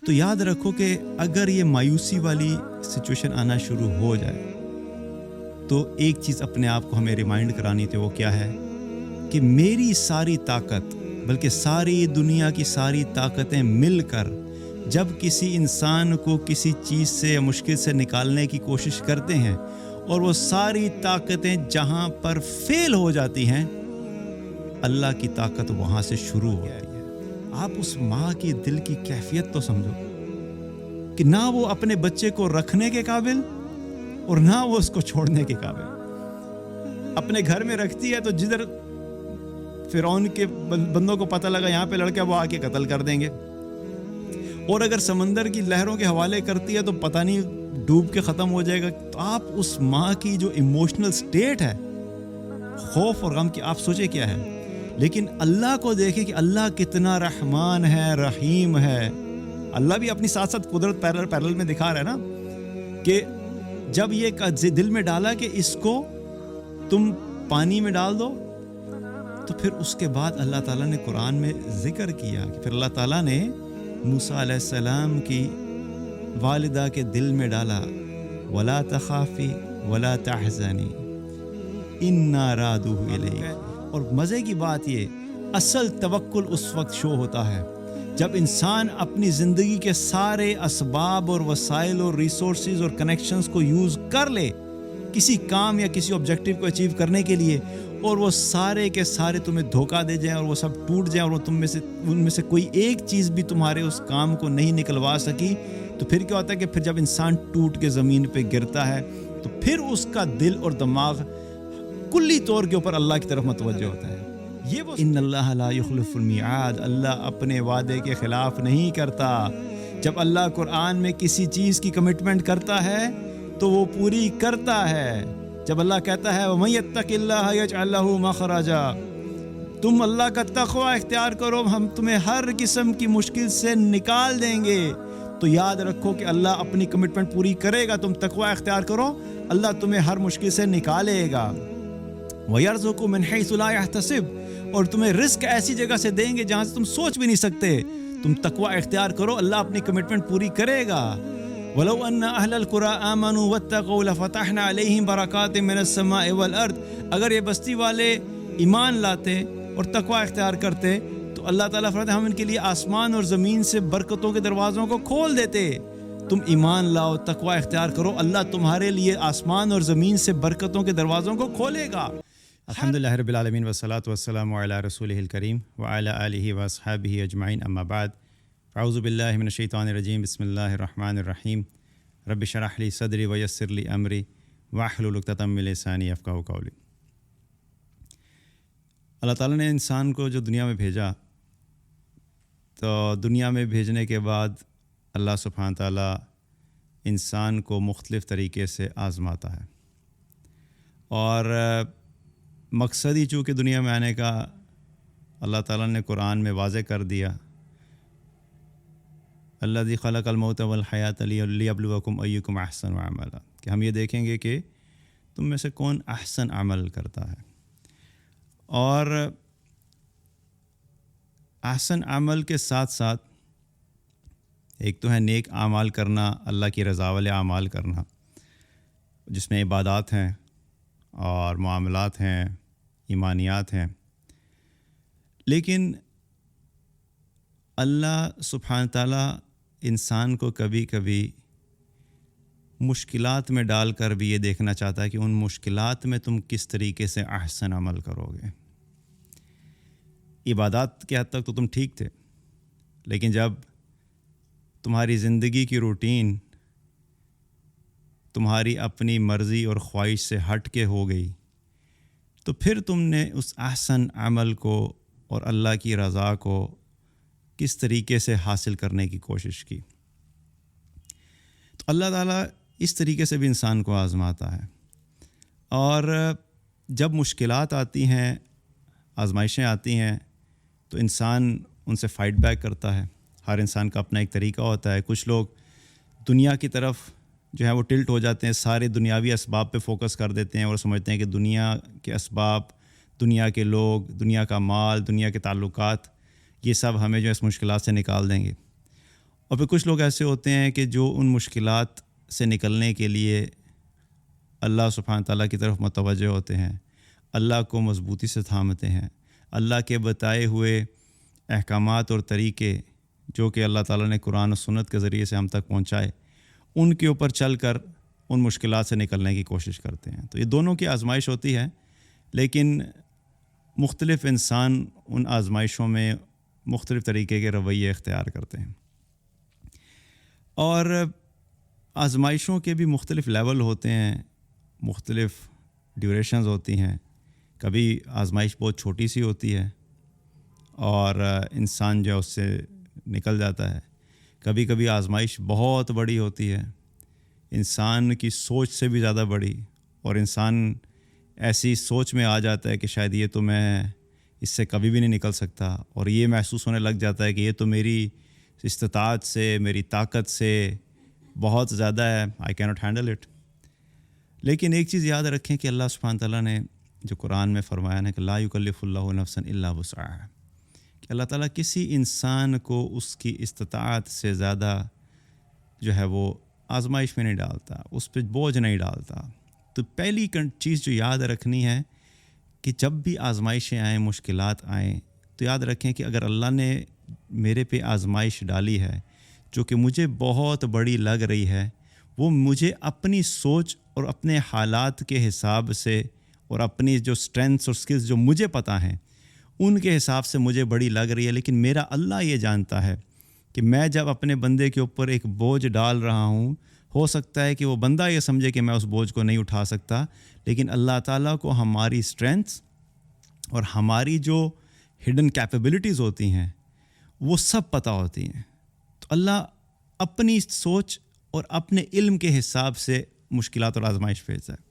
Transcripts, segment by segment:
تو یاد رکھو کہ اگر یہ مایوسی والی سچویشن آنا شروع ہو جائے تو ایک چیز اپنے آپ کو ہمیں ریمائنڈ کرانی تھی، وہ کیا ہے کہ میری ساری طاقت، بلکہ ساری دنیا کی ساری طاقتیں مل کر جب کسی انسان کو کسی چیز سے یا مشکل سے نکالنے کی کوشش کرتے ہیں اور وہ ساری طاقتیں جہاں پر فیل ہو جاتی ہیں، اللہ کی طاقت وہاں سے شروع ہو جاتی ہے۔ آپ اس ماں کی دل کی کیفیت تو سمجھو کہ نہ وہ اپنے بچے کو رکھنے کے قابل اور نہ وہ اس کو چھوڑنے کے قابل، اپنے گھر میں رکھتی ہے تو جدھر فرعون کے بندوں کو پتہ لگا یہاں پہ لڑکا، وہ آ کے قتل کر دیں گے، اور اگر سمندر کی لہروں کے حوالے کرتی ہے تو پتہ نہیں ڈوب کے ختم ہو جائے گا۔ تو آپ اس ماں کی جو ایموشنل سٹیٹ ہے، خوف اور غم کی، آپ سوچے کیا ہے۔ لیکن اللہ کو دیکھیں کہ اللہ کتنا رحمان ہے، رحیم ہے۔ اللہ بھی اپنی ساتھ ساتھ قدرت پیرل میں دکھا رہا ہے نا، کہ جب یہ دل میں ڈالا کہ اس کو تم پانی میں ڈال دو، تو پھر اس کے بعد اللہ تعالیٰ نے قرآن میں ذکر کیا کہ پھر اللہ تعالیٰ نے موسیٰ علیہ السلام کی والدہ کے دل میں ڈالا، وَلَا تَخَافِي وَلَا تَحْزَنِي إِنَّا رَادُوهُ إِلَيْكِ۔ اور مزے کی بات یہ، اصل توکل اس وقت شو ہوتا ہے جب انسان اپنی زندگی کے سارے اسباب اور وسائل اور ریسورسز اور کنیکشنز کو یوز کر لے کسی کام یا کسی آبجیکٹیو کو اچیو کرنے کے لیے، اور وہ سارے کے سارے تمہیں دھوکہ دے جائیں اور وہ سب ٹوٹ جائیں اور وہ ان میں سے کوئی ایک چیز بھی تمہارے اس کام کو نہیں نکلوا سکی، تو پھر کیا ہوتا ہے کہ پھر جب انسان ٹوٹ کے زمین پہ گرتا ہے تو پھر اس کا دل اور دماغ کلی طور کے اوپر اللہ کی طرف متوجہ ہوتا ہے۔ یہ وہ ان اللہ لا یخلف المیعاد، اللہ اپنے وعدے کے خلاف نہیں کرتا۔ جب اللہ قرآن میں کسی چیز کی کمٹمنٹ کرتا ہے تو وہ پوری کرتا ہے۔ جب اللہ کہتا ہے وَمَن يَتَّقِ اللَّهَ يَجْعَل لَّهُ مَخْرَجًا، تم اللہ کا تقوی اختیار کرو، ہم تمہیں ہر قسم کی مشکل سے نکال دیں گے، تو یاد رکھو کہ اللہ اپنی کمٹمنٹ پوری کرے گا۔ تم تقوی اختیار کرو، اللہ تمہیں ہر مشکل سے نکالے گا۔ وَيَرْزُقُ مِنْ حَيْثُ لَا يَحْتَسِبُ، اور تمہیں رزق ایسی جگہ سے دیں گے جہاں سے تم سوچ بھی نہیں سکتے۔ تم تقوی اختیار کرو، اللہ اپنی کمٹمنٹ پوری کرے گا۔ وَلَوْ أَنَّ أَهْلَ الْقُرَىٰ آمَنُوا وَاتَّقَوْا لَفَتَحْنَا عَلَيْهِمْ بَرَكَاتٍ مِّنَ السَّمَاءِ وَالْأَرْضِ، اگر یہ بستی والے ایمان لاتے اور تقوی اختیار کرتے تو اللہ تعالیٰ فرماتے ہم ان کے لیے آسمان اور زمین سے برکتوں کے دروازوں کو کھول دیتے۔ تم ایمان لاؤ، تقوی اختیار کرو، اللہ تمہارے لیے آسمان اور زمین سے برکتوں کے دروازوں کو کھولے گا۔ الحمدللہ رب العالمین والصلاۃ والسلام علی رسولہ الکریم وعلی آلہ واصحابہ اجمعین، اما بعد، اعوذ باللہ من الشیطان الرجیم، بسم اللہ الرحمن الرحیم، رب اشرح لی صدری ویسر لی امری واحلل عقدۃ من لسانی یفقہوا قولی۔ اللہ تعالیٰ نے انسان کو جو دنیا میں بھیجا، تو دنیا میں بھیجنے کے بعد اللہ سبحانہ تعالیٰ انسان کو مختلف طریقے سے آزماتا ہے، اور مقصد ہی چونکہ دنیا میں آنے کا اللہ تعالیٰ نے قرآن میں واضح کر دیا، الذی خلق الموت والحیات لیبلوکم ایکم احسن عملا، کہ ہم یہ دیکھیں گے کہ تم میں سے کون احسن عمل کرتا ہے۔ اور احسن عمل کے ساتھ ساتھ ایک تو ہے نیک اعمال کرنا، اللہ کی رضا والے اعمال کرنا، جس میں عبادات ہیں اور معاملات ہیں، ایمانیات ہیں۔ لیکن اللہ سبحانہ تعالیٰ انسان کو کبھی کبھی مشکلات میں ڈال کر بھی یہ دیکھنا چاہتا ہے کہ ان مشکلات میں تم کس طریقے سے احسن عمل کرو گے۔ عبادات کے حد تک تو تم ٹھیک تھے، لیکن جب تمہاری زندگی کی روٹین تمہاری اپنی مرضی اور خواہش سے ہٹ کے ہو گئی، تو پھر تم نے اس احسن عمل کو اور اللہ کی رضا کو کس طریقے سے حاصل کرنے کی کوشش کی۔ تو اللہ تعالیٰ اس طریقے سے بھی انسان کو آزماتا ہے، اور جب مشکلات آتی ہیں، آزمائشیں آتی ہیں، تو انسان ان سے فائٹ بیک کرتا ہے۔ ہر انسان کا اپنا ایک طریقہ ہوتا ہے۔ کچھ لوگ دنیا کی طرف جو ہے وہ ٹلٹ ہو جاتے ہیں، سارے دنیاوی اسباب پہ فوکس کر دیتے ہیں اور سمجھتے ہیں کہ دنیا کے اسباب، دنیا کے لوگ، دنیا کا مال، دنیا کے تعلقات، یہ سب ہمیں جو ہے اس مشکلات سے نکال دیں گے۔ اور پھر کچھ لوگ ایسے ہوتے ہیں کہ جو ان مشکلات سے نکلنے کے لیے اللہ سبحانہ تعالیٰ کی طرف متوجہ ہوتے ہیں، اللہ کو مضبوطی سے تھامتے ہیں، اللہ کے بتائے ہوئے احکامات اور طریقے جو کہ اللہ تعالیٰ نے قرآن و سنت کے ذریعے سے ہم تک پہنچائے، ان کے اوپر چل کر ان مشکلات سے نکلنے کی کوشش کرتے ہیں۔ تو یہ دونوں کی آزمائش ہوتی ہے، لیکن مختلف انسان ان آزمائشوں میں مختلف طریقے کے رویے اختیار کرتے ہیں، اور آزمائشوں کے بھی مختلف لیول ہوتے ہیں، مختلف ڈیوریشنز ہوتی ہیں۔ کبھی آزمائش بہت چھوٹی سی ہوتی ہے اور انسان جو ہے اس سے نکل جاتا ہے، کبھی کبھی آزمائش بہت بڑی ہوتی ہے، انسان کی سوچ سے بھی زیادہ بڑی، اور انسان ایسی سوچ میں آ جاتا ہے کہ شاید یہ تو میں اس سے کبھی بھی نہیں نکل سکتا، اور یہ محسوس ہونے لگ جاتا ہے کہ یہ تو میری استطاعت سے، میری طاقت سے بہت زیادہ ہے، آئی کی ناٹ ہینڈل اٹ۔ لیکن ایک چیز یاد رکھیں کہ اللہ سبحانہ تعالیٰ نے جو قرآن میں فرمایا ہے کہ لا یکلف اللہ نفسا الا وسعها، کہ اللہ تعالیٰ کسی انسان کو اس کی استطاعت سے زیادہ جو ہے وہ آزمائش میں نہیں ڈالتا، اس پہ بوجھ نہیں ڈالتا۔ تو پہلی چیز جو یاد رکھنی ہے کہ جب بھی آزمائشیں آئیں، مشکلات آئیں، تو یاد رکھیں کہ اگر اللہ نے میرے پہ آزمائش ڈالی ہے جو کہ مجھے بہت بڑی لگ رہی ہے، وہ مجھے اپنی سوچ اور اپنے حالات کے حساب سے اور اپنی جو اسٹرینتھس اور سکلز جو مجھے پتہ ہیں ان کے حساب سے مجھے بڑی لگ رہی ہے، لیکن میرا اللہ یہ جانتا ہے کہ میں جب اپنے بندے کے اوپر ایک بوجھ ڈال رہا ہوں، ہو سکتا ہے کہ وہ بندہ یہ سمجھے کہ میں اس بوجھ کو نہیں اٹھا سکتا، لیکن اللہ تعالیٰ کو ہماری اسٹرینتھس اور ہماری جو ہڈن کیپیبلٹیز ہوتی ہیں وہ سب پتہ ہوتی ہیں۔ تو اللہ اپنی سوچ اور اپنے علم کے حساب سے مشکلات اور آزمائش بھیجتا ہے۔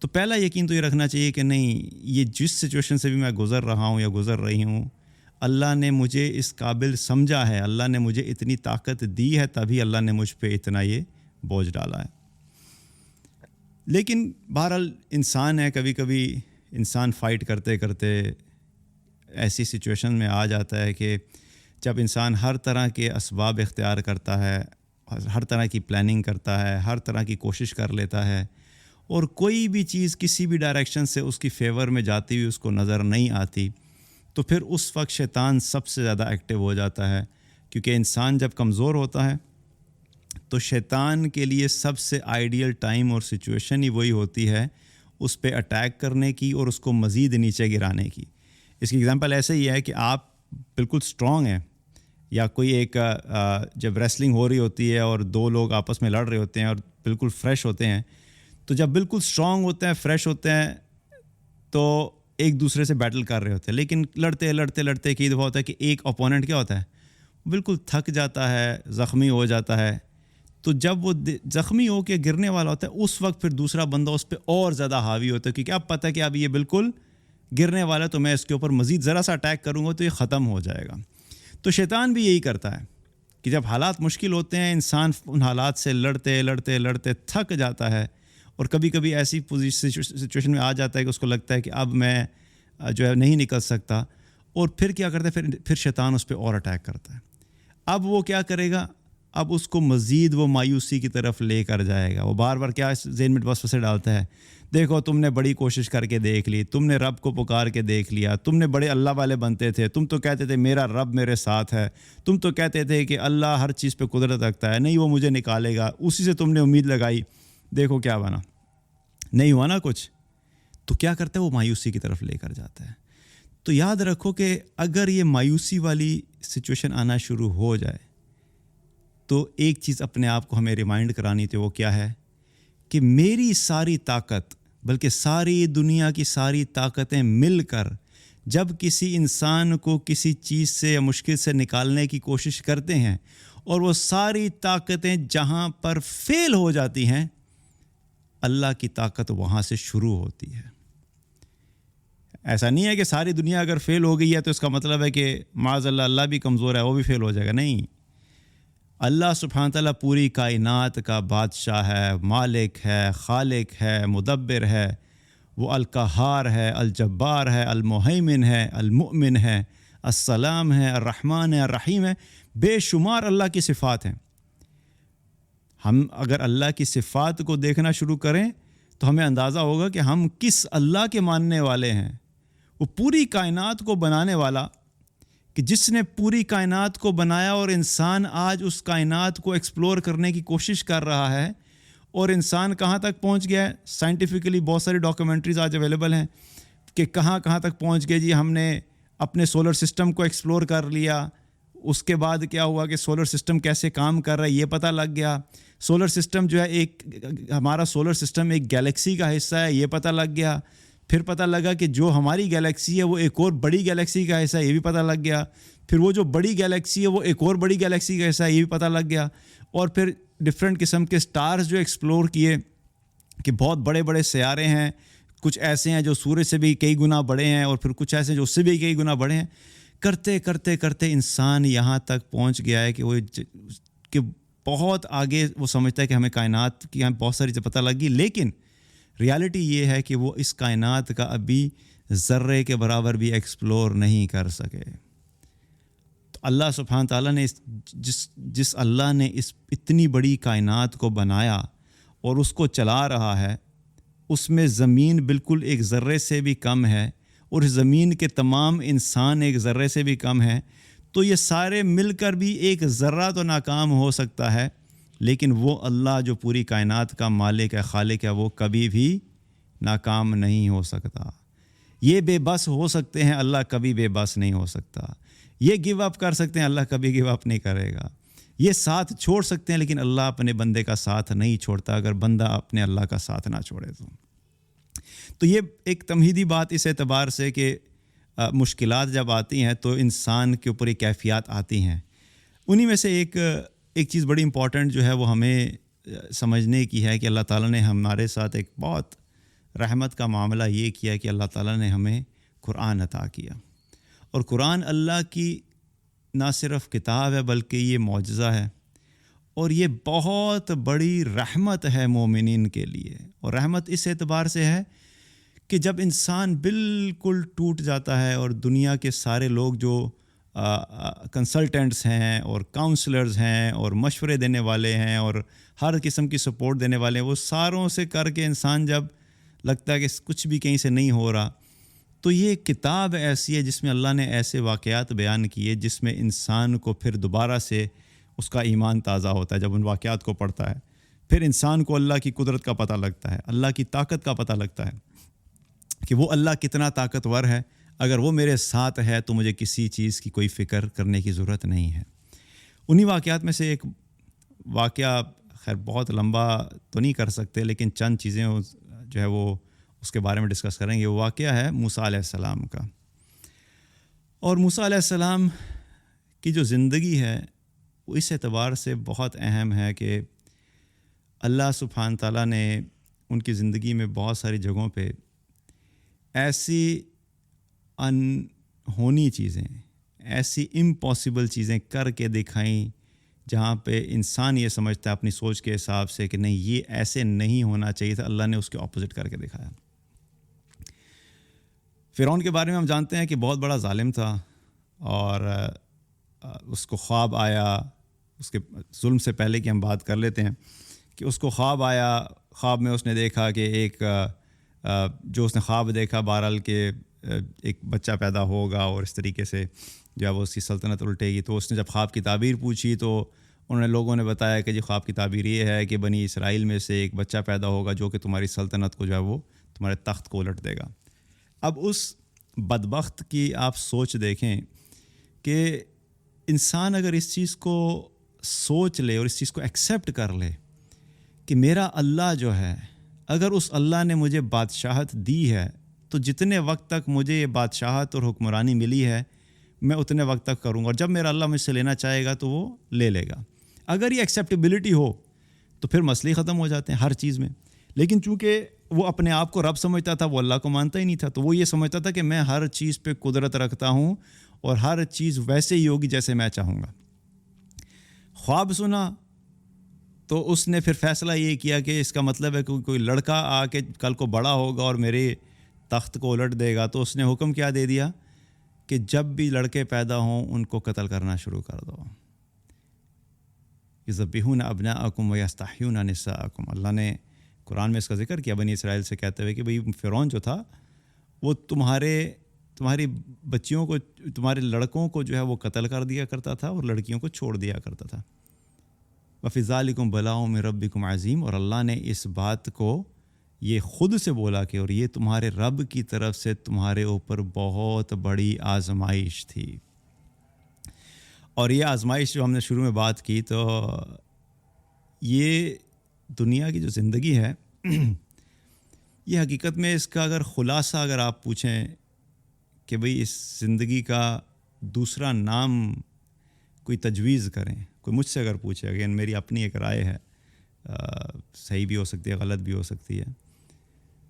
تو پہلا یقین تو یہ رکھنا چاہیے کہ نہیں، یہ جس سچویشن سے بھی میں گزر رہا ہوں یا گزر رہی ہوں، اللہ نے مجھے اس قابل سمجھا ہے، اللہ نے مجھے اتنی طاقت دی ہے، تبھی اللہ نے مجھ پہ اتنا یہ بوجھ ڈالا ہے۔ لیکن بہرحال انسان ہے، کبھی کبھی انسان فائٹ کرتے کرتے ایسی سچویشن میں آ جاتا ہے کہ جب انسان ہر طرح کے اسباب اختیار کرتا ہے، ہر طرح کی پلاننگ کرتا ہے، ہر طرح کی کوشش کر لیتا ہے، اور کوئی بھی چیز کسی بھی ڈائریکشن سے اس کی فیور میں جاتی ہوئی اس کو نظر نہیں آتی، تو پھر اس وقت شیطان سب سے زیادہ ایکٹیو ہو جاتا ہے، کیونکہ انسان جب کمزور ہوتا ہے تو شیطان کے لیے سب سے آئیڈیل ٹائم اور سچویشن ہی وہی ہوتی ہے اس پہ اٹیک کرنے کی اور اس کو مزید نیچے گرانے کی۔ اس کی اگزامپل ایسے ہی ہے کہ آپ بالکل سٹرونگ ہیں، یا کوئی ایک جب ریسلنگ ہو رہی ہوتی ہے اور دو لوگ آپس میں لڑ رہے ہوتے ہیں اور بالکل فریش ہوتے ہیں، تو جب بالکل سٹرونگ ہوتے ہیں، فریش ہوتے ہیں، تو ایک دوسرے سے بیٹل کر رہے ہوتے ہیں، لیکن لڑتے لڑتے لڑتے کئی دفعہ ہوتا ہے کہ ایک اپوننٹ کیا ہوتا ہے، بالکل تھک جاتا ہے، زخمی ہو جاتا ہے۔ تو جب وہ زخمی ہو کے گرنے والا ہوتا ہے، اس وقت پھر دوسرا بندہ اس پہ اور زیادہ حاوی ہوتا ہے، کیونکہ اب پتہ ہے کہ اب یہ بالکل گرنے والا ہے، تو میں اس کے اوپر مزید ذرا سا اٹیک کروں گا تو یہ ختم ہو جائے گا۔ تو شیطان بھی یہی کرتا ہے کہ جب حالات مشکل ہوتے ہیں، انسان ان حالات سے لڑتے لڑتے لڑتے تھک جاتا ہے، اور کبھی کبھی ایسی سچویشن میں آ جاتا ہے کہ اس کو لگتا ہے کہ اب میں جو ہے نہیں نکل سکتا، اور پھر کیا کرتا ہے، پھر شیطان اس پہ اور اٹیک کرتا ہے۔ اب وہ کیا کرے گا، اب اس کو مزید وہ مایوسی کی طرف لے کر جائے گا۔ وہ بار بار کیا ذہن میں وسوسے ڈالتا ہے، دیکھو تم نے بڑی کوشش کر کے دیکھ لی، تم نے رب کو پکار کے دیکھ لیا، تم نے بڑے اللہ والے بنتے تھے، تم تو کہتے تھے میرا رب میرے ساتھ ہے، تم تو کہتے تھے کہ اللہ ہر چیز پہ قدرت رکھتا ہے، نہیں وہ مجھے نکالے گا، اسی سے تم نے امید لگائی، دیکھو کیا بنا، نہیں ہوا نا کچھ۔ تو کیا کرتا ہے، وہ مایوسی کی طرف لے کر جاتا ہے۔ تو یاد رکھو کہ اگر یہ مایوسی والی سچویشن آنا شروع ہو جائے تو ایک چیز اپنے آپ کو ہمیں ریمائنڈ کرانی تھی، وہ کیا ہے کہ میری ساری طاقت، بلکہ ساری دنیا کی ساری طاقتیں مل کر جب کسی انسان کو کسی چیز سے یا مشکل سے نکالنے کی کوشش کرتے ہیں، اور وہ ساری طاقتیں جہاں پر فیل ہو جاتی ہیں، اللہ کی طاقت وہاں سے شروع ہوتی ہے۔ ایسا نہیں ہے کہ ساری دنیا اگر فیل ہو گئی ہے تو اس کا مطلب ہے کہ معاذ اللہ اللہ بھی کمزور ہے، وہ بھی فیل ہو جائے گا، نہیں۔ اللہ سبحانہ تعالیٰ پوری کائنات کا بادشاہ ہے، مالک ہے، خالق ہے، مدبر ہے، وہ القہار ہے، الجبار ہے، المہیمن ہے، المؤمن ہے، السلام ہے، الرحمن ہے، الرحیم ہے، بے شمار اللہ کی صفات ہیں۔ ہم اگر اللہ کی صفات کو دیکھنا شروع کریں تو ہمیں اندازہ ہوگا کہ ہم کس اللہ کے ماننے والے ہیں۔ وہ پوری کائنات کو بنانے والا، کہ جس نے پوری کائنات کو بنایا اور انسان آج اس کائنات کو ایکسپلور کرنے کی کوشش کر رہا ہے، اور انسان کہاں تک پہنچ گیا ہے۔ سائنٹیفکلی بہت ساری ڈاکیومنٹریز آج اویلیبل ہیں کہ کہاں تک پہنچ گئے جی۔ ہم نے اپنے سولر سسٹم کو ایکسپلور کر لیا، اس کے بعد کیا ہوا کہ سولر سسٹم کیسے کام کر رہا ہے یہ پتہ لگ گیا۔ سولر سسٹم جو ہے ہمارا سولر سسٹم ایک گیلیکسی کا حصہ ہے یہ پتہ لگ گیا۔ پھر پتہ لگا کہ جو ہماری گیلیکسی ہے وہ ایک اور بڑی گیلیکسی کا حصہ ہے یہ بھی پتہ لگ گیا۔ پھر وہ جو بڑی گیلیکسی ہے وہ ایک اور بڑی گیلیکسی کا حصہ ہے یہ بھی پتہ لگ گیا۔ اور پھر ڈفرینٹ قسم کے سٹارز جو ایکسپلور کیے کہ بہت بڑے بڑے سیارے ہیں، کچھ ایسے ہیں جو سورج سے بھی کئی گنا بڑے ہیں، اور پھر کچھ ایسے جو اس سے بھی کئی گنا بڑے ہیں۔ کرتے کرتے کرتے انسان یہاں تک پہنچ گیا ہے کہ بہت آگے وہ سمجھتا ہے کہ ہمیں کائنات کی ہمیں بہت ساری پتہ لگ گئی، لیکن ریالٹی یہ ہے کہ وہ اس کائنات کا ابھی ذرے کے برابر بھی ایکسپلور نہیں کر سکے۔ تو اللہ سبحانہ تعالیٰ نے جس اللہ نے اس اتنی بڑی کائنات کو بنایا اور اس کو چلا رہا ہے، اس میں زمین بالکل ایک ذرے سے بھی کم ہے، اور زمین کے تمام انسان ایک ذرے سے بھی کم ہیں، تو یہ سارے مل کر بھی ایک ذرہ تو ناکام ہو سکتا ہے، لیکن وہ اللہ جو پوری کائنات کا مالک ہے، خالق ہے، وہ کبھی بھی ناکام نہیں ہو سکتا۔ یہ بے بس ہو سکتے ہیں، اللہ کبھی بے بس نہیں ہو سکتا۔ یہ گیو اپ کر سکتے ہیں، اللہ کبھی گیو اپ نہیں کرے گا۔ یہ ساتھ چھوڑ سکتے ہیں، لیکن اللہ اپنے بندے کا ساتھ نہیں چھوڑتا، اگر بندہ اپنے اللہ کا ساتھ نہ چھوڑے تو یہ ایک تمہیدی بات اس اعتبار سے کہ مشکلات جب آتی ہیں تو انسان کے اوپر یہ کیفیات آتی ہیں۔ انہی میں سے ایک چیز بڑی امپورٹنٹ جو ہے وہ ہمیں سمجھنے کی ہے کہ اللہ تعالیٰ نے ہمارے ساتھ ایک بہت رحمت کا معاملہ یہ کیا کہ اللہ تعالیٰ نے ہمیں قرآن عطا کیا، اور قرآن اللہ کی نہ صرف کتاب ہے بلکہ یہ معجزہ ہے، اور یہ بہت بڑی رحمت ہے مومنین کے لیے۔ اور رحمت اس اعتبار سے ہے کہ جب انسان بالکل ٹوٹ جاتا ہے اور دنیا کے سارے لوگ جو کنسلٹنٹس ہیں اور کاؤنسلرز ہیں اور مشورے دینے والے ہیں اور ہر قسم کی سپورٹ دینے والے ہیں، وہ ساروں سے کر کے انسان جب لگتا ہے کہ کچھ بھی کہیں سے نہیں ہو رہا، تو یہ کتاب ایسی ہے جس میں اللہ نے ایسے واقعات بیان کیے جس میں انسان کو پھر دوبارہ سے اس کا ایمان تازہ ہوتا ہے۔ جب ان واقعات کو پڑھتا ہے پھر انسان کو اللہ کی قدرت کا پتہ لگتا ہے، اللہ کی طاقت کا پتہ لگتا ہے کہ وہ اللہ کتنا طاقتور ہے، اگر وہ میرے ساتھ ہے تو مجھے کسی چیز کی کوئی فکر کرنے کی ضرورت نہیں ہے۔ انہی واقعات میں سے ایک واقعہ، خیر بہت لمبا تو نہیں کر سکتے لیکن چند چیزیں جو ہے وہ اس کے بارے میں ڈسکس کریں گے۔ وہ واقعہ ہے موسیٰ علیہ السلام کا، اور موسیٰ علیہ السلام کی جو زندگی ہے وہ اس اعتبار سے بہت اہم ہے کہ اللہ سبحانہ تعالیٰ نے ان کی زندگی میں بہت ساری جگہوں پہ ایسی انہونی چیزیں، ایسی امپاسبل چیزیں کر کے دکھائیں جہاں پہ انسان یہ سمجھتا ہے اپنی سوچ کے حساب سے کہ نہیں یہ ایسے نہیں ہونا چاہیے تھا، اللہ نے اس کے اپوزٹ کر کے دکھایا۔ فرعون کے بارے میں ہم جانتے ہیں کہ بہت بڑا ظالم تھا، اور اس کو خواب آیا، اس کے ظلم سے پہلے کی ہم بات کر لیتے ہیں کہ اس کو خواب آیا، خواب میں اس نے دیکھا کہ ایک جو اس نے خواب دیکھا بہرحال کہ ایک بچہ پیدا ہوگا اور اس طریقے سے جو ہے وہ اس کی سلطنت الٹے گی۔ تو اس نے جب خواب کی تعبیر پوچھی تو انہوں نے لوگوں نے بتایا کہ جی خواب کی تعبیر یہ ہے کہ بنی اسرائیل میں سے ایک بچہ پیدا ہوگا جو کہ تمہاری سلطنت کو جو ہے وہ تمہارے تخت کو الٹ دے گا۔ اب اس بدبخت کی آپ سوچ دیکھیں کہ انسان اگر اس چیز کو سوچ لے اور اس چیز کو ایکسیپٹ کر لے کہ میرا اللہ جو ہے، اگر اس اللہ نے مجھے بادشاہت دی ہے تو جتنے وقت تک مجھے یہ بادشاہت اور حکمرانی ملی ہے میں اتنے وقت تک کروں گا، اور جب میرا اللہ مجھ سے لینا چاہے گا تو وہ لے لے گا۔ اگر یہ ایکسیپٹیبلٹی ہو تو پھر مسئلے ختم ہو جاتے ہیں ہر چیز میں۔ لیکن چونکہ وہ اپنے آپ کو رب سمجھتا تھا، وہ اللہ کو مانتا ہی نہیں تھا، تو وہ یہ سمجھتا تھا کہ میں ہر چیز پہ قدرت رکھتا ہوں اور ہر چیز ویسے ہی ہوگی جیسے میں چاہوں گا۔ خواب سنا تو اس نے پھر فیصلہ یہ کیا کہ اس کا مطلب ہے کہ کوئی لڑکا آ کے کل کو بڑا ہوگا اور میرے تخت کو الٹ دے گا، تو اس نے حکم کیا دے دیا کہ جب بھی لڑکے پیدا ہوں ان کو قتل کرنا شروع کر دو. یذبحون ابناءکم ویستحیون نساءکم. اللہ نے قرآن میں اس کا ذکر کیا بنی اسرائیل سے کہتے ہوئے کہ بھئی فرعون جو تھا وہ تمہاری بچیوں کو، تمہارے لڑکوں کو جو ہے وہ قتل کر دیا کرتا تھا اور لڑکیوں کو چھوڑ دیا کرتا تھا. وفی ذالکم بلاء من ربکم عظیم. اور اللہ نے اس بات کو یہ خود سے بولا کہ اور یہ تمہارے رب کی طرف سے تمہارے اوپر بہت بڑی آزمائش تھی. اور یہ آزمائش جو ہم نے شروع میں بات کی، تو یہ دنیا کی جو زندگی ہے یہ حقیقت میں اس کا اگر خلاصہ اگر آپ پوچھیں کہ بھئی اس زندگی کا دوسرا نام کوئی تجویز کریں، کوئی مجھ سے اگر پوچھے، اگین میری اپنی ایک رائے ہے، صحیح بھی ہو سکتی ہے غلط بھی ہو سکتی ہے،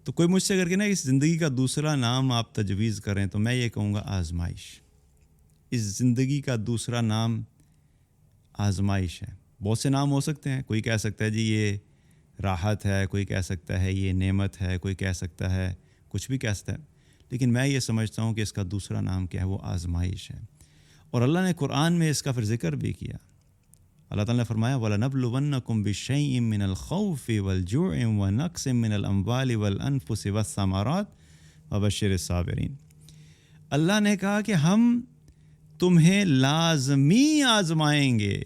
تو کوئی مجھ سے اگر کہ نا اس زندگی کا دوسرا نام آپ تجویز کریں تو میں یہ کہوں گا آزمائش. اس زندگی کا دوسرا نام آزمائش ہے. بہت سے نام ہو سکتے ہیں، کوئی کہہ سکتا ہے جی یہ راحت ہے، کوئی کہہ سکتا ہے یہ نعمت ہے، کوئی کہہ سکتا ہے کچھ بھی کہہ سکتا ہے، لیکن میں یہ سمجھتا ہوں کہ اس کا دوسرا نام کیا ہے، وہ آزمائش ہے. اور اللہ نے قرآن میں اس کا پھر ذکر بھی کیا. اللہ تعالیٰ نے فرمایا وَلَنَبْلُوَنَّكُمْ بِشَيْءٍ مِّنَ الْخَوْفِ وَالْجُوعِ وَنَقْصٍ مِّنَ الْأَمْوَالِ وَالْأَنفُسِ وَالثَّمَرَاتِ وَبَشِّرِ الصَّابِرِينَ. اللہ نے کہا کہ ہم تمہیں لازمی آزمائیں گے.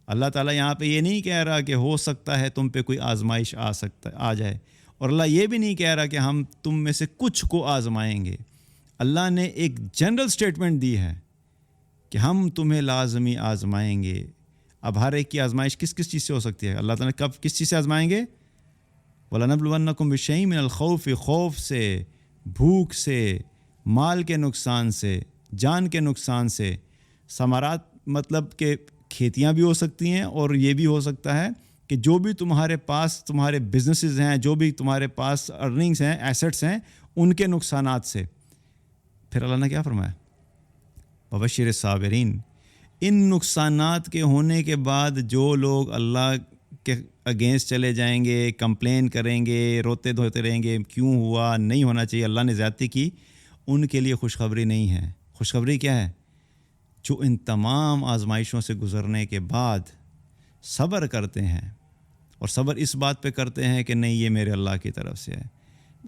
اللہ تعالیٰ یہاں پہ یہ نہیں کہہ رہا کہ ہو سکتا ہے تم پہ کوئی آزمائش آ جائے، اور اللہ یہ بھی نہیں کہہ رہا کہ ہم تم میں سے کچھ کو آزمائیں گے. اللہ نے ایک جنرل سٹیٹمنٹ دی ہے کہ ہم تمہیں لازمی آزمائیں گے. اب ہر ایک کی آزمائش کس کس چیز سے ہو سکتی ہے؟ اللہ تعالیٰ نے کب کس چیز سے آزمائیں گے؟ وَلَنَبْلُوَنَّكُمْ بِشَيْءٍ مِّنَ الْخَوْفِ، خوف سے، بھوک سے، مال کے نقصان سے، جان کے نقصان سے. ثمرات مطلب کہ کھیتیاں بھی ہو سکتی ہیں، اور یہ بھی ہو سکتا ہے کہ جو بھی تمہارے پاس تمہارے بزنسز ہیں، جو بھی تمہارے پاس ارننگز ہیں، ایسٹس ہیں، ان کے نقصانات سے. پھر اللہ نے کیا فرمایا؟ وَبَشِّرِ الصَّابِرِينَ. ان نقصانات کے ہونے کے بعد جو لوگ اللہ کے اگینسٹ چلے جائیں گے، کمپلین کریں گے، روتے دھوتے رہیں گے کیوں ہوا، نہیں ہونا چاہیے، اللہ نے زیادتی کی، ان کے لیے خوشخبری نہیں ہے. خوشخبری کیا ہے؟ جو ان تمام آزمائشوں سے گزرنے کے بعد صبر کرتے ہیں، اور صبر اس بات پہ کرتے ہیں کہ نہیں یہ میرے اللہ کی طرف سے ہے.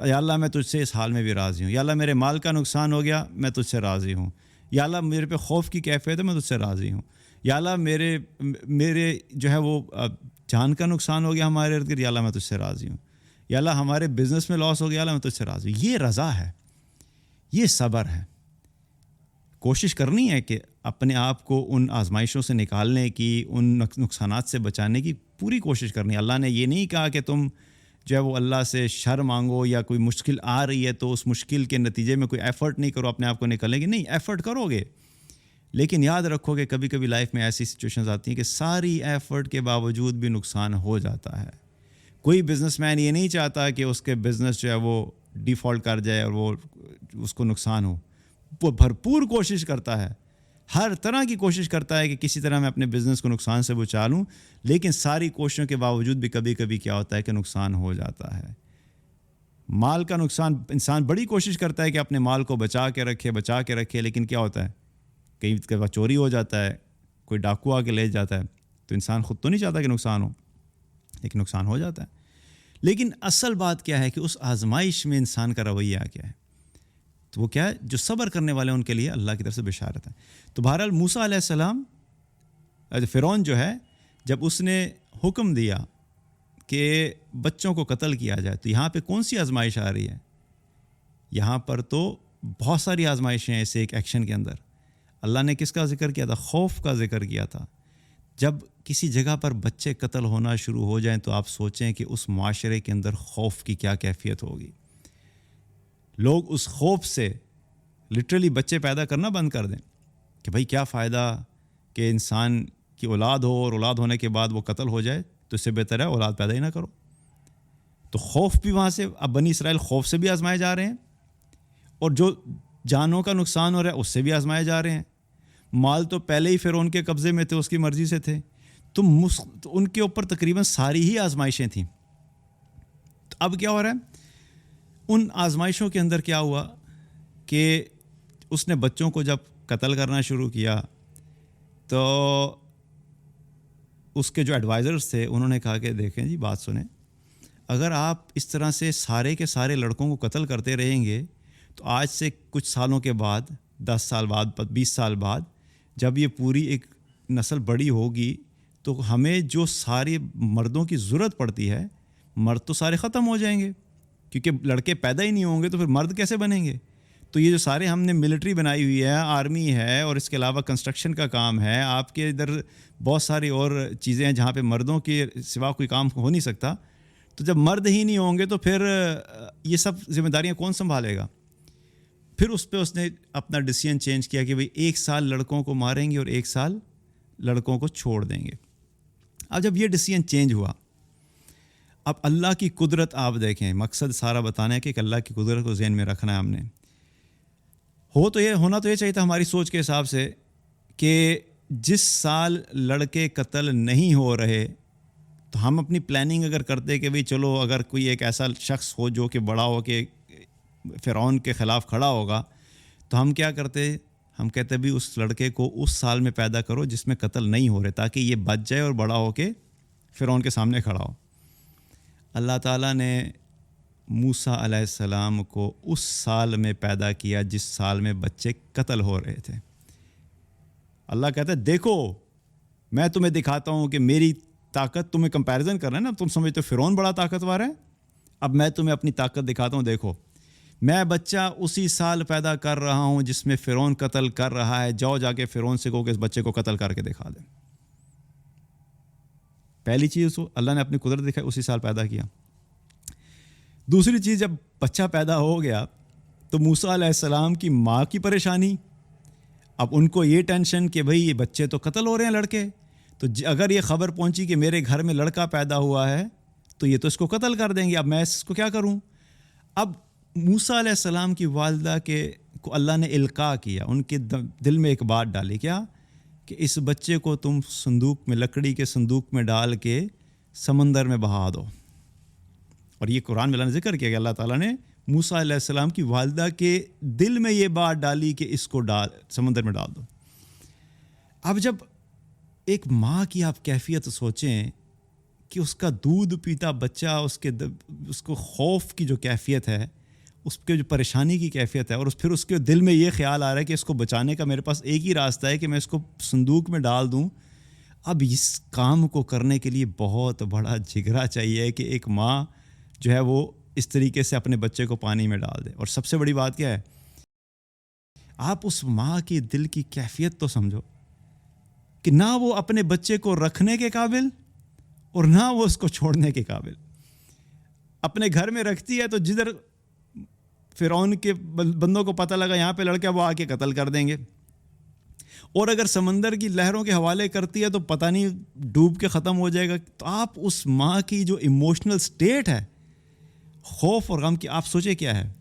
یا اللہ میں تجھ سے اس حال میں بھی راضی ہوں. یا اللہ میرے مال کا نقصان ہو گیا، میں تجھ سے راضی ہوں. یا اللہ میرے پہ خوف کی کیفیت ہے، میں تجھ سے راضی ہوں. یا اللہ میرے جو ہے وہ جان کا نقصان ہو گیا ہمارے ارد گرد، یا اللہ میں تجھ سے راضی ہوں. یا اللہ ہمارے بزنس میں لاس ہو گیا، یا اللہ میں تجھ سے راضی ہوں. یہ رضا ہے، یہ صبر ہے. کوشش کرنی ہے کہ اپنے آپ کو ان آزمائشوں سے نکالنے کی، ان نقصانات سے بچانے کی پوری کوشش کرنی ہے. اللہ نے یہ نہیں کہا کہ تم جو ہے وہ اللہ سے شر مانگو، یا کوئی مشکل آ رہی ہے تو اس مشکل کے نتیجے میں کوئی ایفرٹ نہیں کرو اپنے آپ کو نکلنے کی. نہیں، ایفرٹ کرو گے، لیکن یاد رکھو کہ کبھی کبھی لائف میں ایسی سچویشنز آتی ہیں کہ ساری ایفرٹ کے باوجود بھی نقصان ہو جاتا ہے. کوئی بزنس مین یہ نہیں چاہتا کہ اس کے بزنس جو ہے وہ ڈیفالٹ کر جائے اور وہ اس کو نقصان ہو. وہ بھرپور کوشش کرتا ہے، ہر طرح کی کوشش کرتا ہے کہ کسی طرح میں اپنے بزنس کو نقصان سے بچا لوں، لیکن ساری کوششوں کے باوجود بھی کبھی کبھی کیا ہوتا ہے کہ نقصان ہو جاتا ہے. مال کا نقصان، انسان بڑی کوشش کرتا ہے کہ اپنے مال کو بچا کے رکھے، لیکن کیا ہوتا ہے کہیں چوری ہو جاتا ہے، کوئی ڈاکو آ کے لے جاتا ہے. تو انسان خود تو نہیں چاہتا کہ نقصان ہو، لیکن نقصان ہو جاتا ہے. لیکن اصل بات کیا ہے کہ اس آزمائش میں انسان کا رویہ کیا ہے؟ تو وہ کیا ہے؟ جو صبر کرنے والے ان کے لیے اللہ کی طرف سے بشارت ہے. تو بہرحال موسیٰ علیہ السلام، فرعون جو ہے، جب اس نے حکم دیا کہ بچوں کو قتل کیا جائے، تو یہاں پہ کون سی آزمائش آ رہی ہے؟ یہاں پر تو بہت ساری آزمائشیں ہیں. اسے ایک ایکشن کے اندر اللہ نے کس کا ذکر کیا تھا؟ خوف کا ذکر کیا تھا. جب کسی جگہ پر بچے قتل ہونا شروع ہو جائیں تو آپ سوچیں کہ اس معاشرے کے اندر خوف کی کیا کیفیت ہوگی. لوگ اس خوف سے لٹرلی بچے پیدا کرنا بند کر دیں کہ بھائی کیا فائدہ کہ انسان کی اولاد ہو اور اولاد ہونے کے بعد وہ قتل ہو جائے، تو اس سے بہتر ہے اولاد پیدا ہی نہ کرو. تو خوف بھی وہاں سے، اب بنی اسرائیل خوف سے بھی آزمائے جا رہے ہیں، اور جو جانوں کا نقصان ہو رہا ہے اس سے بھی آزمائے جا رہے ہیں. مال تو پہلے ہی فرعون کے قبضے میں تھے، اس کی مرضی سے تھے، تو ان کے اوپر تقریباً ساری ہی آزمائشیں تھیں. تو اب کیا ہو رہا ہے؟ ان آزمائشوں کے اندر کیا ہوا کہ اس نے بچوں کو جب قتل کرنا شروع کیا تو اس کے جو ایڈوائزرز تھے انہوں نے کہا کہ دیکھیں جی بات سنیں، اگر آپ اس طرح سے سارے کے سارے لڑکوں کو قتل کرتے رہیں گے تو آج سے کچھ سالوں کے بعد، 10 سال بعد، 20 سال بعد، جب یہ پوری ایک نسل بڑی ہوگی تو ہمیں جو سارے مردوں کی ضرورت پڑتی ہے، مرد تو سارے ختم ہو جائیں گے کیونکہ لڑکے پیدا ہی نہیں ہوں گے، تو پھر مرد کیسے بنیں گے؟ تو یہ جو سارے ہم نے ملٹری بنائی ہوئی ہے، آرمی ہے، اور اس کے علاوہ کنسٹرکشن کا کام ہے، آپ کے ادھر بہت ساری اور چیزیں ہیں جہاں پہ مردوں کے سوا کوئی کام ہو نہیں سکتا، تو جب مرد ہی نہیں ہوں گے تو پھر یہ سب ذمہ داریاں کون سنبھالے گا؟ پھر اس پہ اس نے اپنا ڈیسیژن چینج کیا کہ بھئی 1 سال لڑکوں کو ماریں گے اور 1 سال لڑکوں کو چھوڑ دیں گے۔ اب جب یہ ڈیسیژن چینج ہوا، اب اللہ کی قدرت آپ دیکھیں، مقصد سارا بتانا ہے کہ ایک اللہ کی قدرت کو ذہن میں رکھنا ہے ہم نے۔ ہونا تو یہ چاہیے تھا ہماری سوچ کے حساب سے کہ جس سال لڑکے قتل نہیں ہو رہے تو ہم اپنی پلاننگ اگر کرتے کہ بھئی چلو اگر کوئی ایک ایسا شخص ہو جو کہ بڑا ہو کے فرعون کے خلاف کھڑا ہوگا تو ہم کیا کرتے؟ ہم کہتے بھی اس لڑکے کو اس سال میں پیدا کرو جس میں قتل نہیں ہو رہے، تاکہ یہ بچ جائے اور بڑا ہو کے فرعون کے سامنے کھڑا ہو۔ اللہ تعالیٰ نے موسیٰ علیہ السلام کو اس سال میں پیدا کیا جس سال میں بچے قتل ہو رہے تھے۔ اللہ کہتا ہے دیکھو میں تمہیں دکھاتا ہوں کہ میری طاقت، تمہیں کمپیریزن کرنا ہے نا، تم سمجھتے ہو فرعون بڑا طاقتور ہے، اب میں تمہیں اپنی طاقت دکھاتا ہوں، دیکھو میں بچہ اسی سال پیدا کر رہا ہوں جس میں فرعون قتل کر رہا ہے، جاؤ جا کے فرعون سے کہو کہ اس بچے کو قتل کر کے دکھا دیں۔ پہلی چیز اللہ نے اپنی قدرت دکھائی، اسی سال پیدا کیا۔ دوسری چیز، جب بچہ پیدا ہو گیا تو موسیٰ علیہ السلام کی ماں کی پریشانی، اب ان کو یہ ٹینشن کہ بھئی یہ بچے تو قتل ہو رہے ہیں لڑکے، تو اگر یہ خبر پہنچی کہ میرے گھر میں لڑکا پیدا ہوا ہے تو یہ تو اس کو قتل کر دیں گے، اب میں اس کو کیا کروں؟ اب موسیٰ علیہ السلام کی والدہ کو اللہ نے القاء کیا، ان کے دل میں ایک بات ڈالی، کیا کہ اس بچے کو تم صندوق میں، لکڑی کے صندوق میں ڈال کے سمندر میں بہا دو۔ اور یہ قرآن میں اللہ نے ذکر کیا کہ اللہ تعالیٰ نے موسیٰ علیہ السلام کی والدہ کے دل میں یہ بات ڈالی کہ اس کو سمندر میں ڈال دو۔ اب جب ایک ماں کی آپ کیفیت سوچیں کہ اس کا دودھ پیتا بچہ، اس کو خوف کی جو کیفیت ہے، اس کے جو پریشانی کی کیفیت ہے، اور پھر اس کے دل میں یہ خیال آ رہا ہے کہ اس کو بچانے کا میرے پاس ایک ہی راستہ ہے کہ میں اس کو صندوق میں ڈال دوں۔ اب اس کام کو کرنے کے لیے بہت بڑا جگرا چاہیے کہ ایک ماں جو ہے وہ اس طریقے سے اپنے بچے کو پانی میں ڈال دے۔ اور سب سے بڑی بات کیا ہے، آپ اس ماں کی دل کی کیفیت تو سمجھو کہ نہ وہ اپنے بچے کو رکھنے کے قابل اور نہ وہ اس کو چھوڑنے کے قابل، اپنے گھر میں رکھتی ہے تو جدھر فرعون کے بندوں کو پتہ لگا یہاں پہ لڑکا، وہ آ کے قتل کر دیں گے، اور اگر سمندر کی لہروں کے حوالے کرتی ہے تو پتہ نہیں ڈوب کے ختم ہو جائے گا۔ تو آپ اس ماں کی جو ایموشنل سٹیٹ ہے، خوف اور غم کی، آپ سوچیں کیا ہے۔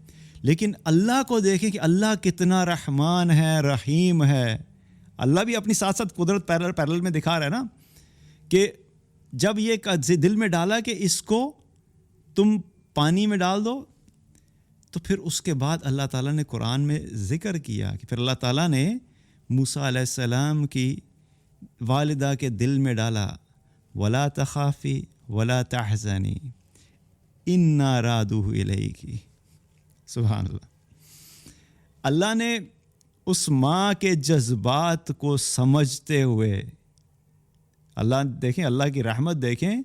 لیکن اللہ کو دیکھیں کہ اللہ کتنا رحمان ہے، رحیم ہے۔ اللہ بھی اپنی ساتھ ساتھ قدرت پیرل میں دکھا رہا ہے نا، کہ جب یہ دل میں ڈالا کہ اس کو تم پانی میں ڈال دو، تو پھر اس کے بعد اللہ تعالیٰ نے قرآن میں ذکر کیا کہ پھر اللہ تعالیٰ نے موسیٰ علیہ السلام کی والدہ کے دل میں ڈالا، وَلَا تَخَافِي وَلَا تَحْزَنِي إِنَّا رَادُوهُ إِلَيْكِ۔ سبحان اللہ۔ اللہ نے اس ماں کے جذبات کو سمجھتے ہوئے، اللہ دیکھیں، اللہ کی رحمت دیکھیں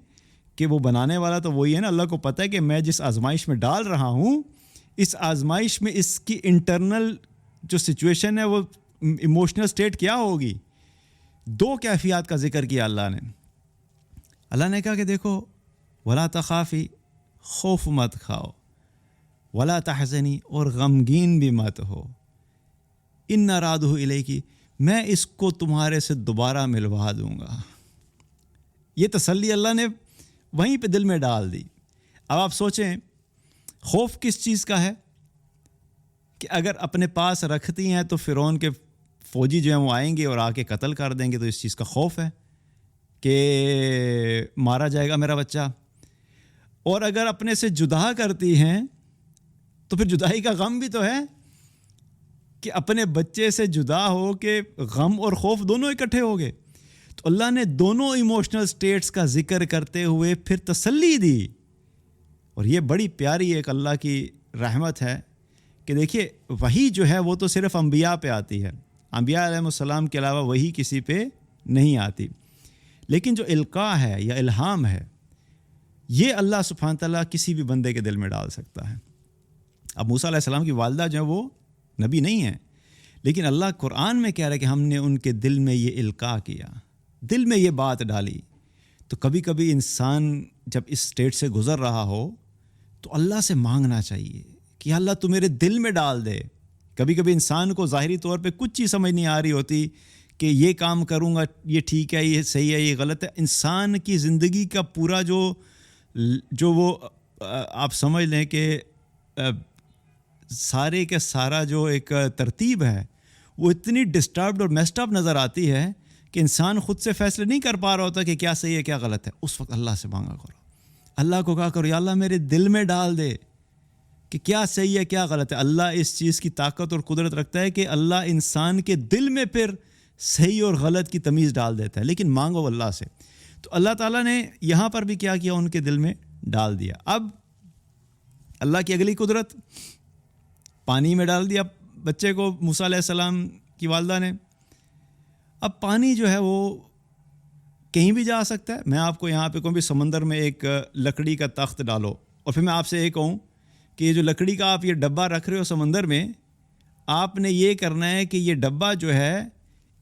کہ وہ بنانے والا تو وہی ہے نا، اللہ کو پتہ ہے کہ میں جس آزمائش میں ڈال رہا ہوں، اس آزمائش میں اس کی انٹرنل جو سچویشن ہے، وہ ایموشنل سٹیٹ کیا ہوگی۔ 2 کیفیات کا ذکر کیا اللہ نے۔ اللہ نے کہا کہ دیکھو، ولا تخافی، خوف مت کھاؤ، ولا تحزنی، اور غمگین بھی مت ہو، ان رادہ الیکی، میں اس کو تمہارے سے دوبارہ ملوا دوں گا۔ یہ تسلی اللہ نے وہیں پہ دل میں ڈال دی۔ اب آپ سوچیں، خوف کس چیز کا ہے کہ اگر اپنے پاس رکھتی ہیں تو فرعون کے فوجی جو ہیں وہ آئیں گے اور آ کے قتل کر دیں گے، تو اس چیز کا خوف ہے کہ مارا جائے گا میرا بچہ۔ اور اگر اپنے سے جدا کرتی ہیں تو پھر جدائی کا غم بھی تو ہے کہ اپنے بچے سے جدا ہو کہ غم اور خوف دونوں اکٹھے ہو گئے. تو اللہ نے دونوں ایموشنل سٹیٹس کا ذکر کرتے ہوئے پھر تسلی دی. اور یہ بڑی پیاری ایک اللہ کی رحمت ہے کہ دیکھیے وحی جو ہے وہ تو صرف انبیاء پہ آتی ہے، انبیاء علیہ السلام کے علاوہ وحی کسی پہ نہیں آتی. لیکن جو القاء ہے یا الہام ہے یہ اللہ سبحانہ تعالیٰ کسی بھی بندے کے دل میں ڈال سکتا ہے. اب موسیٰ علیہ السلام کی والدہ جو ہے وہ نبی نہیں ہیں، لیکن اللہ قرآن میں کہہ رہا ہے کہ ہم نے ان کے دل میں یہ القاء کیا، دل میں یہ بات ڈالی. تو کبھی کبھی انسان جب اس سٹیٹ سے گزر رہا ہو تو اللہ سے مانگنا چاہیے کہ اللہ تو میرے دل میں ڈال دے. کبھی کبھی انسان کو ظاہری طور پہ کچھ چیز سمجھ نہیں آ رہی ہوتی کہ یہ کام کروں گا یہ ٹھیک ہے، یہ صحیح ہے، یہ غلط ہے. انسان کی زندگی کا پورا جو وہ آپ سمجھ لیں کہ سارے کا سارا جو ایک ترتیب ہے وہ اتنی ڈسٹربڈ اور میسڈ اپ نظر آتی ہے کہ انسان خود سے فیصلے نہیں کر پا رہا ہوتا کہ کیا صحیح ہے کیا غلط ہے. اس وقت اللہ سے مانگا کرو، اللہ کو کہا کرو یا اللہ میرے دل میں ڈال دے کہ کیا صحیح ہے کیا غلط ہے. اللہ اس چیز کی طاقت اور قدرت رکھتا ہے کہ اللہ انسان کے دل میں پھر صحیح اور غلط کی تمیز ڈال دیتا ہے، لیکن مانگو اللہ سے. تو اللہ تعالیٰ نے یہاں پر بھی کیا کیا، ان کے دل میں ڈال دیا. اب اللہ کی اگلی قدرت، پانی میں ڈال دیا بچے کو موسیٰ علیہ السلام کی والدہ نے. اب پانی جو ہے وہ کہیں بھی جا سکتا ہے. میں آپ کو یہاں پہ کہوں بھی سمندر میں ایک لکڑی کا تخت ڈالو اور پھر میں آپ سے یہ کہوں کہ یہ جو لکڑی کا آپ یہ ڈبہ رکھ رہے ہو سمندر میں، آپ نے یہ کرنا ہے کہ یہ ڈبہ جو ہے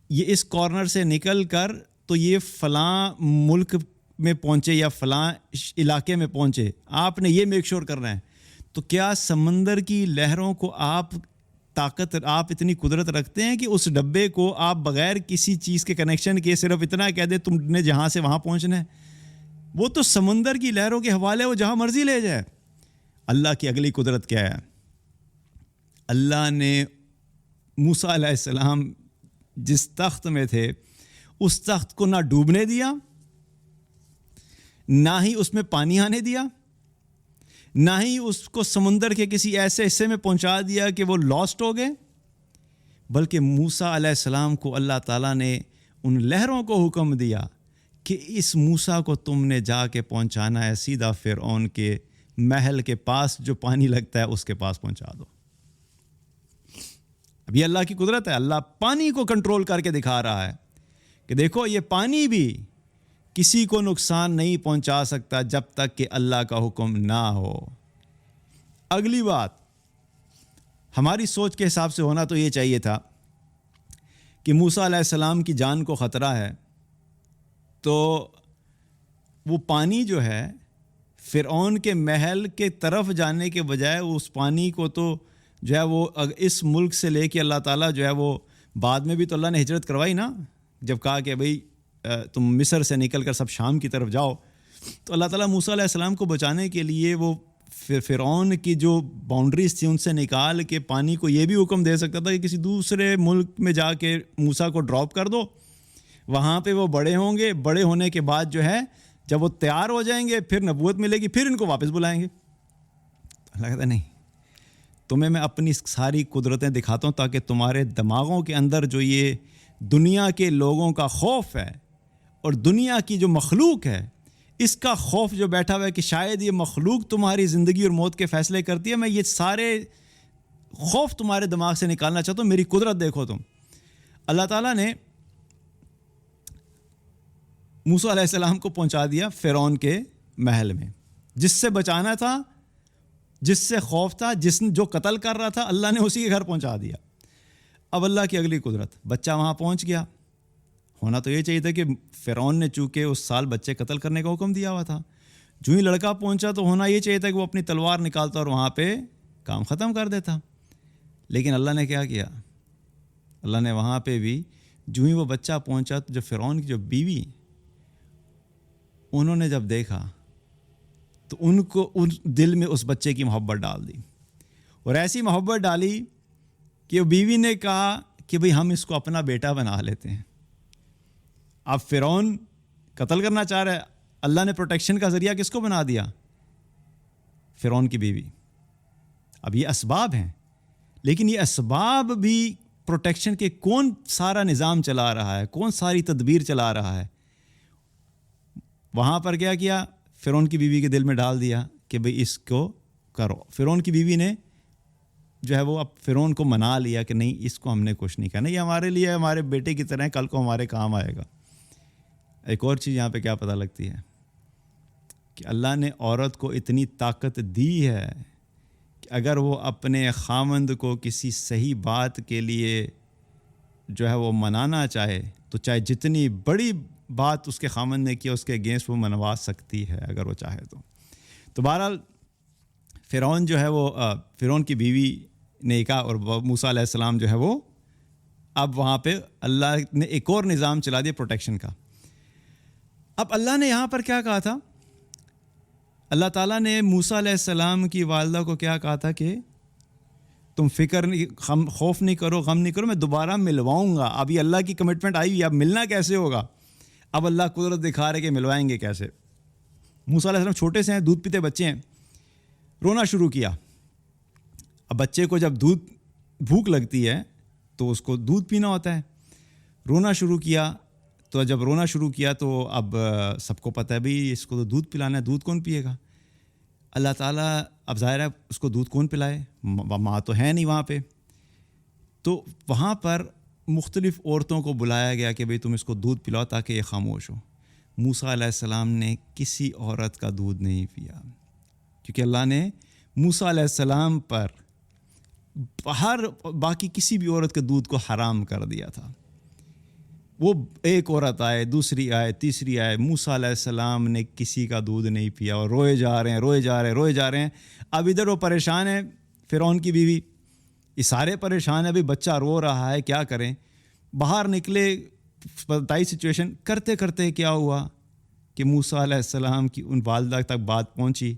یہ اس کارنر سے نکل کر تو یہ فلاں ملک میں پہنچے یا فلاں علاقے میں پہنچے. آپ نے یہ میک شور کرنا ہے. تو کیا سمندر کی لہروں کو آپ اتنی قدرت رکھتے ہیں کہ اس ڈبے کو آپ بغیر کسی چیز کے کنیکشن کے صرف اتنا کہہ دے تم نے جہاں سے وہاں پہنچنا ہے؟ وہ تو سمندر کی لہروں کے حوالے وہ جہاں مرضی لے جائے. اللہ کی اگلی قدرت کیا ہے؟ اللہ نے موسیٰ علیہ السلام جس تخت میں تھے اس تخت کو نہ ڈوبنے دیا، نہ ہی اس میں پانی آنے دیا، نہ ہی اس کو سمندر کے کسی ایسے حصے میں پہنچا دیا کہ وہ لاسٹ ہو گئے، بلکہ موسیٰ علیہ السلام کو اللہ تعالیٰ نے ان لہروں کو حکم دیا کہ اس موسیٰ کو تم نے جا کے پہنچانا ہے سیدھا فرعون کے محل کے پاس جو پانی لگتا ہے اس کے پاس پہنچا دو. اب یہ اللہ کی قدرت ہے. اللہ پانی کو کنٹرول کر کے دکھا رہا ہے کہ دیکھو یہ پانی بھی کسی کو نقصان نہیں پہنچا سکتا جب تک کہ اللہ کا حکم نہ ہو. اگلی بات ہماری سوچ کے حساب سے ہونا تو یہ چاہیے تھا کہ موسیٰ علیہ السلام کی جان کو خطرہ ہے تو وہ پانی جو ہے فرعون کے محل کے طرف جانے کے بجائے اس پانی کو تو جو ہے وہ اس ملک سے لے کے اللہ تعالیٰ جو ہے وہ بعد میں بھی تو اللہ نے ہجرت کروائی نا، جب کہا کہ بھئی تم مصر سے نکل کر سب شام کی طرف جاؤ. تو اللہ تعالیٰ موسیٰ علیہ السلام کو بچانے کے لیے وہ فرعون کی جو باؤنڈریز تھی ان سے نکال کے پانی کو یہ بھی حکم دے سکتا تھا کہ کسی دوسرے ملک میں جا کے موسیٰ کو ڈراپ کر دو، وہاں پہ وہ بڑے ہوں گے، بڑے ہونے کے بعد جو ہے جب وہ تیار ہو جائیں گے پھر نبوت ملے گی، پھر ان کو واپس بلائیں گے. اللہ کہتا ہے نہیں، تمہیں میں اپنی ساری قدرتیں دکھاتا ہوں تاکہ تمہارے دماغوں کے اندر جو یہ دنیا کے لوگوں کا خوف ہے اور دنیا کی جو مخلوق ہے اس کا خوف جو بیٹھا ہوا ہے کہ شاید یہ مخلوق تمہاری زندگی اور موت کے فیصلے کرتی ہے، میں یہ سارے خوف تمہارے دماغ سے نکالنا چاہتا ہوں. میری قدرت دیکھو تم. اللہ تعالیٰ نے موسیٰ علیہ السلام کو پہنچا دیا فرعون کے محل میں. جس سے بچانا تھا، جس سے خوف تھا، جو قتل کر رہا تھا، اللہ نے اسی کے گھر پہنچا دیا. اب اللہ کی اگلی قدرت، بچہ وہاں پہنچ گیا. ہونا تو یہ چاہیے تھا کہ فرعون نے چونکہ اس سال بچے قتل کرنے کا حکم دیا ہوا تھا، جو ہی لڑکا پہنچا تو ہونا یہ چاہیے تھا کہ وہ اپنی تلوار نکالتا اور وہاں پہ کام ختم کر دیتا. لیکن اللہ نے کیا کیا؟ اللہ نے وہاں پہ بھی جو ہی وہ بچہ پہنچا تو جو فرعون کی جو بیوی، انہوں نے جب دیکھا تو ان کو ان دل میں اس بچے کی محبت ڈال دی، اور ایسی محبت ڈالی کہ بیوی نے کہا کہ بھئی ہم اس کو اپنا بیٹا بنا لیتے ہیں. اب فرعون قتل کرنا چاہ رہا ہے، اللہ نے پروٹیکشن کا ذریعہ کس کو بنا دیا؟ فرعون کی بیوی. اب یہ اسباب ہیں، لیکن یہ اسباب بھی پروٹیکشن کے کون سارا نظام چلا رہا ہے, کون ساری تدبیر چلا رہا ہے؟ وہاں پر کیا فرعون کی بیوی کے دل میں ڈال دیا کہ بھئی اس کو کرو. فرعون کی بیوی نے جو ہے وہ اب فرعون کو منا لیا کہ نہیں اس کو ہم نے کچھ نہیں کرنا, یہ ہمارے لیے ہمارے بیٹے کی طرح کل کو ہمارے کام آئے گا. ایک اور چیز یہاں پہ کیا پتہ لگتی ہے کہ اللہ نے عورت کو اتنی طاقت دی ہے کہ اگر وہ اپنے خامند کو کسی صحیح بات کے لیے جو ہے وہ منانا چاہے تو چاہے جتنی بڑی بات اس کے خامند نے کیا اس کے اگینسٹ وہ منوا سکتی ہے اگر وہ چاہے تو بہرحال فرعون جو ہے وہ فرعون کی بیوی نے کہا, اور موسیٰ علیہ السلام جو ہے وہ اب وہاں پہ اللہ نے ایک اور نظام چلا دیا پروٹیکشن کا. اب اللہ نے یہاں پر کیا کہا تھا؟ اللہ تعالیٰ نے موسیٰ علیہ السلام کی والدہ کو کیا کہا تھا کہ تم فکر نہیں, خوف نہیں کرو, غم نہیں کرو, میں دوبارہ ملواؤں گا. اب یہ اللہ کی کمٹمنٹ آئی ہوئی, اب ملنا کیسے ہوگا؟ اب اللہ قدرت دکھا رہے کہ ملوائیں گے کیسے. موسیٰ علیہ السلام چھوٹے سے ہیں, دودھ پیتے بچے ہیں, رونا شروع کیا. اب بچے کو جب بھوک لگتی ہے تو اس کو دودھ پینا ہوتا ہے. رونا شروع کیا, تو جب رونا شروع کیا تو اب سب کو پتہ ہے بھئی اس کو تو دودھ پلانا ہے, دودھ کون پیے گا؟ اللہ تعالیٰ اب ظاہر ہے اس کو دودھ کون پلائے, ماں تو ہے نہیں وہاں پہ. تو وہاں پر مختلف عورتوں کو بلایا گیا کہ بھئی تم اس کو دودھ پلاؤ تاکہ یہ خاموش ہو. موسیٰ علیہ السلام نے کسی عورت کا دودھ نہیں پیا, کیونکہ اللہ نے موسیٰ علیہ السلام پر ہر باقی کسی بھی عورت کے دودھ کو حرام کر دیا تھا. وہ ایک عورت آئے, دوسری آئے, تیسری آئے, موسیٰ علیہ السلام نے کسی کا دودھ نہیں پیا اور روئے جا رہے ہیں. اب ادھر وہ پریشان ہے فرعون کی بیوی, یہ سارے پریشان ہیں, ابھی بچہ رو رہا ہے, کیا کریں؟ باہر نکلے, بتائی سچویشن کرتے کرتے کیا ہوا کہ موسیٰ علیہ السلام کی ان والدہ تک بات پہنچی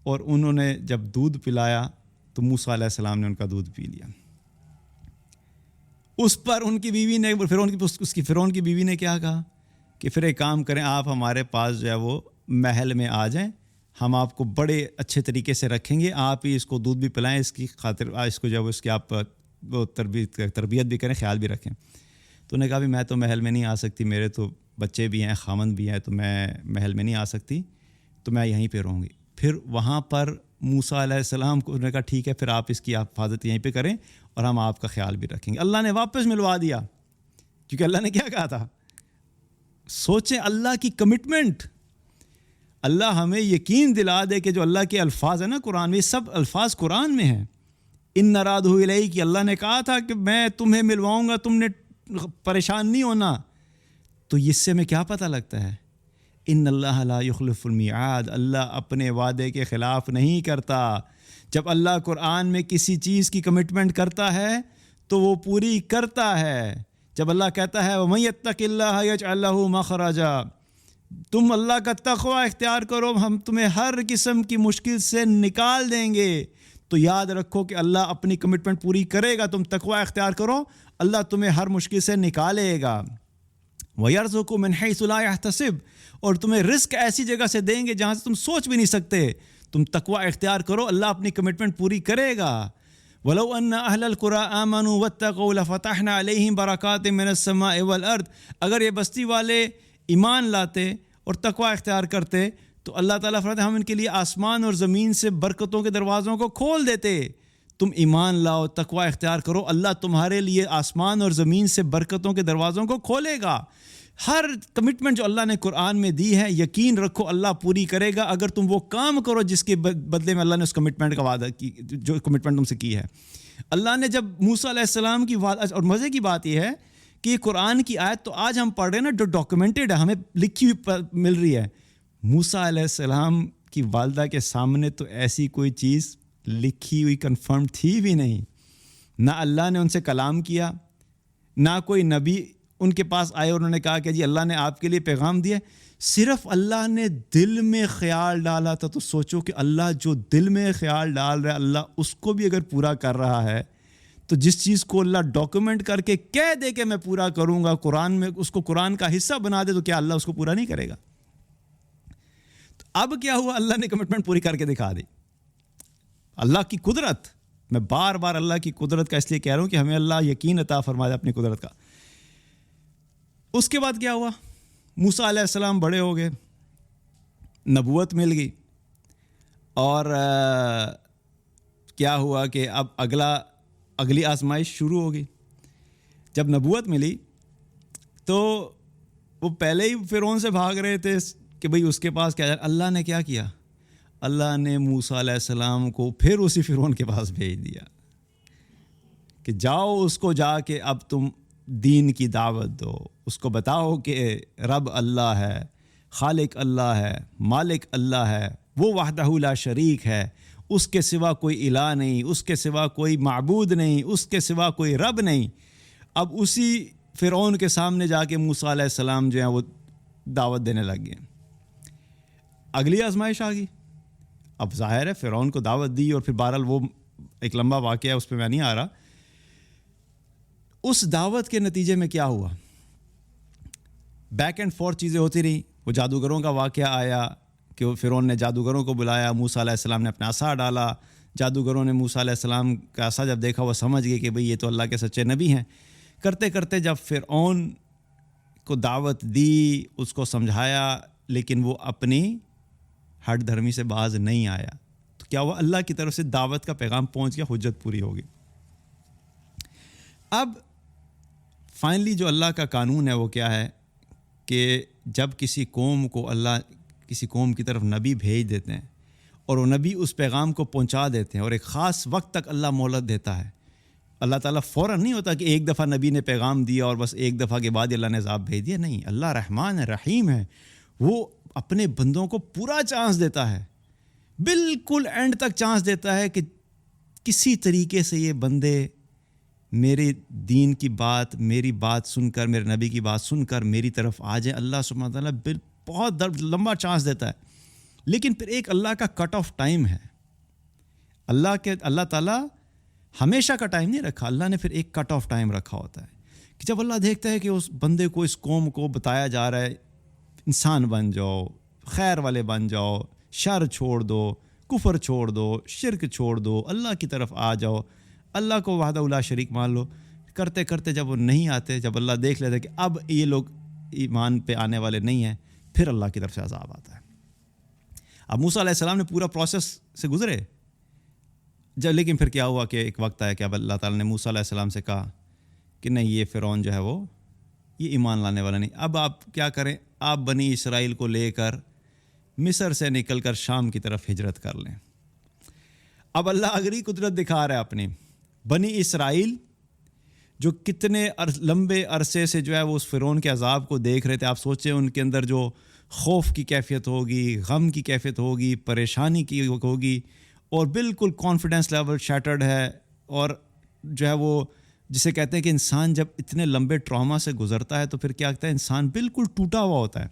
اور انہوں نے جب دودھ پلایا تو موسیٰ علیہ السلام نے ان کا دودھ پی لیا. اس پر ان کی بیوی نے فرعون کی بیوی نے کیا کہا کہ پھر ایک کام کریں, آپ ہمارے پاس جو ہے وہ محل میں آ جائیں, ہم آپ کو بڑے اچھے طریقے سے رکھیں گے, آپ ہی اس کو دودھ بھی پلائیں, اس کی خاطر اس کو جو ہے اس کی آپ وہ تربیت بھی کریں, خیال بھی رکھیں. تو انہوں نے کہا بھی میں تو محل میں نہیں آ سکتی, میرے تو بچے بھی ہیں, خامند بھی ہیں, تو میں محل میں نہیں آ سکتی, تو میں یہیں پہ رہوں گی. پھر وہاں پر موسیٰ علیہ السلام کو انہوں نے کہا ٹھیک ہے پھر آپ اس کی حفاظت یہیں پہ کریں اور ہم آپ کا خیال بھی رکھیں گے. اللہ نے واپس ملوا دیا, کیونکہ اللہ نے کیا کہا تھا. سوچیں اللہ کی کمٹمنٹ, اللہ ہمیں یقین دلا دے کہ جو اللہ کے الفاظ ہیں نا قرآن میں, یہ سب الفاظ قرآن میں ہیں. ان ارادہ الیہ کہ اللہ نے کہا تھا کہ میں تمہیں ملواؤں گا, تم نے پریشان نہیں ہونا. تو اس سے ہمیں کیا پتہ لگتا ہے؟ ان اللہ لا یخلف المیعاد, اللہ اپنے وعدے کے خلاف نہیں کرتا. جب اللہ قرآن میں کسی چیز کی کمٹمنٹ کرتا ہے تو وہ پوری کرتا ہے. جب اللہ کہتا ہے وَمَن يَتَّقِ اللَّهَ يَجْعَل لَّهُ مَخْرَجًا, تم اللہ کا تقوی اختیار کرو, ہم تمہیں ہر قسم کی مشکل سے نکال دیں گے. تو یاد رکھو کہ اللہ اپنی کمٹمنٹ پوری کرے گا. تم تقوی اختیار کرو, اللہ تمہیں ہر مشکل سے نکالے گا. وَيَرْزُقُ مِنْ حَيْثُ لَا يَحْتَسِبُ, اور تمہیں رزق ایسی جگہ سے دیں گے جہاں سے تم سوچ بھی نہیں سکتے. تم تقوی اختیار کرو, اللہ اپنی کمٹمنٹ پوری کرے گا. وَلَوْ أَنَّ أَهْلَ الْقُرَىٰ آمَنُوا وَاتَّقَوْا لَفَتَحْنَا عَلَيْهِمْ بَرَكَاتٍ مِّنَ السَّمَاءِ وَالْأَرْضِ, اگر یہ بستی والے ایمان لاتے اور تقوی اختیار کرتے تو اللہ تعالیٰ فرماتے ہم ان کے لیے آسمان اور زمین سے برکتوں کے دروازوں کو کھول دیتے. تم ایمان لاؤ, تقوی اختیار کرو, اللہ تمہارے لیے آسمان اور زمین سے برکتوں کے دروازوں کو کھولے گا. ہر کمٹمنٹ جو اللہ نے قرآن میں دی ہے یقین رکھو اللہ پوری کرے گا, اگر تم وہ کام کرو جس کے بدلے میں اللہ نے اس کمٹمنٹ کا وعدہ کی, جو کمٹمنٹ تم سے کی ہے. اللہ نے جب موسیٰ علیہ السلام کی اور مزے کی بات یہ ہے کہ یہ قرآن کی آیت تو آج ہم پڑھ رہے ہیں نا, جو ڈاکیومنٹڈ ہے, ہمیں لکھی ہوئی مل رہی ہے. موسیٰ علیہ السلام کی والدہ کے سامنے تو ایسی کوئی چیز لکھی ہوئی کنفرم تھی بھی نہیں. نہ اللہ نے ان سے کلام کیا, نہ کوئی نبی ان کے پاس آئے اور انہوں نے کہا کہ جی اللہ نے آپ کے لیے پیغام دیا. صرف اللہ نے دل میں خیال ڈالا تھا. تو سوچو کہ اللہ جو دل میں خیال ڈال رہا ہے, اللہ اس کو بھی اگر پورا کر رہا ہے تو جس چیز کو اللہ ڈاکیومنٹ کر کے کہہ دے کہ میں پورا کروں گا, قرآن میں اس کو قرآن کا حصہ بنا دے, تو کیا اللہ اس کو پورا نہیں کرے گا؟ تو اب کیا ہوا, اللہ نے کمٹمنٹ پوری کر کے دکھا دی. اللہ کی قدرت, میں بار بار اللہ کی قدرت کا اس لیے کہہ رہا ہوں کہ ہمیں اللہ یقین عطا فرما دے اپنی قدرت کا. اس کے بعد کیا ہوا؟ موسیٰ علیہ السلام بڑے ہو گئے، نبوت مل گئی، اور کیا ہوا کہ اب اگلی آزمائش شروع ہو گئی. جب نبوت ملی تو وہ پہلے ہی فرعون سے بھاگ رہے تھے کہ بھئی اس کے پاس کیا جائے. اللہ نے کیا کیا؟ اللہ نے موسیٰ علیہ السلام کو پھر اسی فرعون کے پاس بھیج دیا کہ جاؤ اس کو جا کے اب تم دین کی دعوت دو، اس کو بتاؤ کہ رب اللہ ہے، خالق اللہ ہے، مالک اللہ ہے، وہ وحدہ لا شریک ہے، اس کے سوا کوئی الہ نہیں، اس کے سوا کوئی معبود نہیں، اس کے سوا کوئی رب نہیں. اب اسی فرعون کے سامنے جا کے موسیٰ علیہ السلام جو ہیں وہ دعوت دینے لگ گئے. اگلی آزمائش آ گئی. اب ظاہر ہے فرعون کو دعوت دی، اور پھر بہرحال وہ ایک لمبا واقعہ ہے، اس پہ میں نہیں آ رہا. اس دعوت کے نتیجے میں کیا ہوا؟ بیک اینڈ فورتھ چیزیں ہوتی رہیں. وہ جادوگروں کا واقعہ آیا کہ وہ فرعون نے جادوگروں کو بلایا، موسیٰ علیہ السلام نے اپنا عصا ڈالا، جادوگروں نے موسیٰ علیہ السلام کا عصا جب دیکھا وہ سمجھ گئے کہ بھئی یہ تو اللہ کے سچے نبی ہیں. کرتے کرتے جب فرعون کو دعوت دی، اس کو سمجھایا، لیکن وہ اپنی ہٹ دھرمی سے باز نہیں آیا، تو کیا ہوا؟ اللہ کی طرف سے دعوت کا پیغام پہنچ گیا، حجت پوری ہوگی. اب فائنلی جو اللہ کا قانون ہے وہ کیا ہے کہ جب کسی قوم کو اللہ کسی قوم کی طرف نبی بھیج دیتے ہیں اور وہ نبی اس پیغام کو پہنچا دیتے ہیں اور ایک خاص وقت تک اللہ مہلت دیتا ہے. اللہ تعالیٰ فوراً نہیں ہوتا کہ ایک دفعہ نبی نے پیغام دیا اور بس ایک دفعہ کے بعد اللہ نے عذاب بھیج دیا. نہیں، اللہ رحمان ہے، رحیم ہے، وہ اپنے بندوں کو پورا چانس دیتا ہے، بالکل اینڈ تک چانس دیتا ہے کہ کسی طریقے سے یہ بندے میرے دین کی بات، میری بات سن کر، میرے نبی کی بات سن کر میری طرف آ جائیں. اللہ سبحانہ تعالیٰ بہت لمبا چانس دیتا ہے، لیکن پھر ایک اللہ کا کٹ آف ٹائم ہے. اللہ تعالیٰ ہمیشہ کا ٹائم نہیں رکھا، اللہ نے پھر ایک کٹ آف ٹائم رکھا ہوتا ہے کہ جب اللہ دیکھتا ہے کہ اس بندے کو، اس قوم کو بتایا جا رہا ہے انسان بن جاؤ، خیر والے بن جاؤ، شر چھوڑ دو، کفر چھوڑ دو، شرک چھوڑ دو، اللہ کی طرف آ جاؤ، اللہ کو وحدہ لا شریک مان لو. کرتے کرتے جب وہ نہیں آتے، جب اللہ دیکھ لیتا ہے کہ اب یہ لوگ ایمان پہ آنے والے نہیں ہیں، پھر اللہ کی طرف سے عذاب آتا ہے. اب موسیٰ علیہ السلام نے پورا پروسیس سے گزرے لیکن پھر کیا ہوا کہ ایک وقت آیا کہ اب اللہ تعالیٰ نے موسیٰ علیہ السلام سے کہا کہ نہیں، یہ فرعون جو ہے وہ یہ ایمان لانے والا نہیں. اب آپ کیا کریں؟ آپ بنی اسرائیل کو لے کر مصر سے نکل کر شام کی طرف ہجرت کر لیں. اب اللہ اگلی قدرت دکھا رہا ہے اپنی. بنی اسرائیل جو کتنے لمبے عرصے سے جو ہے وہ اس فرعون کے عذاب کو دیکھ رہے تھے، آپ سوچیں ان کے اندر جو خوف کی کیفیت ہوگی، غم کی کیفیت ہوگی، پریشانی کی ہوگی، اور بالکل کانفیڈنس لیول شیٹرڈ ہے. اور جو ہے وہ جسے کہتے ہیں کہ انسان جب اتنے لمبے ٹراما سے گزرتا ہے تو پھر کیا ہوتا ہے، انسان بالکل ٹوٹا ہوا ہوتا ہے.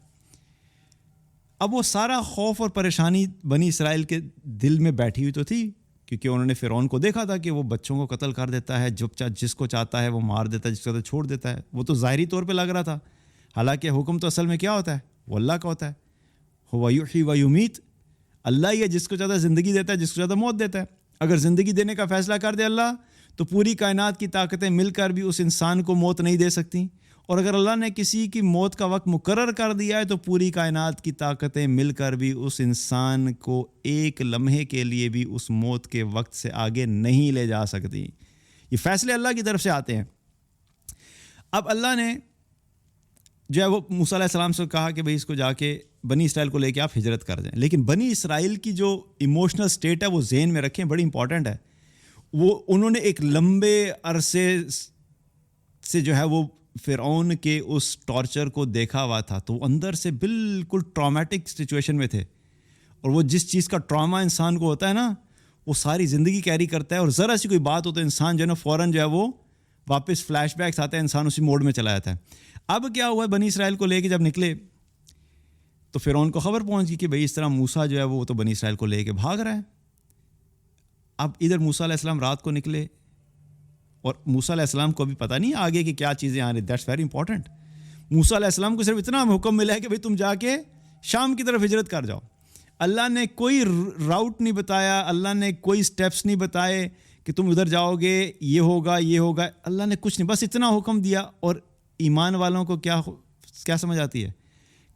اب وہ سارا خوف اور پریشانی بنی اسرائیل کے دل میں بیٹھی ہوئی تو تھی، کیونکہ انہوں نے فرعون کو دیکھا تھا کہ وہ بچوں کو قتل کر دیتا ہے، جس کو چاہتا ہے وہ مار دیتا ہے، جس کو چاہتا ہے چھوڑ دیتا ہے. وہ تو ظاہری طور پہ لگ رہا تھا، حالانکہ حکم تو اصل میں کیا ہوتا ہے؟ وہ اللہ کا ہوتا ہے. هو یحیی و یمیت، اللہ ہی ہے جس کو چاہتا ہے زندگی دیتا ہے، جس کو چاہتا ہے موت دیتا ہے. اگر زندگی دینے کا فیصلہ کر دے اللہ تو پوری کائنات کی طاقتیں مل کر بھی اس انسان کو موت نہیں دے سکتی، اور اگر اللہ نے کسی کی موت کا وقت مقرر کر دیا ہے تو پوری کائنات کی طاقتیں مل کر بھی اس انسان کو ایک لمحے کے لیے بھی اس موت کے وقت سے آگے نہیں لے جا سکتی. یہ فیصلے اللہ کی طرف سے آتے ہیں. اب اللہ نے جو ہے وہ موسیٰ علیہ السلام سے کہا کہ بھئی اس کو جا کے بنی اسرائیل کو لے کے آپ ہجرت کر دیں. لیکن بنی اسرائیل کی جو ایموشنل سٹیٹ ہے وہ ذہن میں رکھیں، بڑی امپورٹنٹ ہے. انہوں نے ایک لمبے عرصے سے جو ہے وہ فرعون کے اس ٹارچر کو دیکھا ہوا تھا، تو وہ اندر سے بالکل ٹرامیٹک سچویشن میں تھے. اور وہ جس چیز کا ٹراما انسان کو ہوتا ہے نا، وہ ساری زندگی کیری کرتا ہے، اور ذرا سی کوئی بات ہو تو انسان جو ہے نا فوراً جو ہے وہ واپس فلیش بیکس آتے ہیں، انسان اسی موڈ میں چلا جاتا ہے. اب کیا ہوا ہے، بنی اسرائیل کو لے کے جب نکلے تو فرعون کو خبر پہنچ گئی کہ بھئی اس طرح موسیٰ جو ہے وہ تو بنی اسرائیل کو لے کے بھاگ رہا ہے. اب ادھر موسیٰ علیہ السلام رات کو نکلے، اور موسیٰ علیہ السلام کو ابھی پتہ نہیں آگے کہ کیا چیزیں آ رہی. That's very important. موسیٰ علیہ السلام کو صرف اتنا حکم ملا ہے کہ بھئی تم جا کے شام کی طرف ہجرت کر جاؤ. اللہ نے کوئی راؤٹ نہیں بتایا، اللہ نے کوئی سٹیپس نہیں بتائے کہ تم ادھر جاؤ گے یہ ہوگا یہ ہوگا. اللہ نے کچھ نہیں, بس اتنا حکم دیا. اور ایمان والوں کو کیا سمجھ آتی ہے,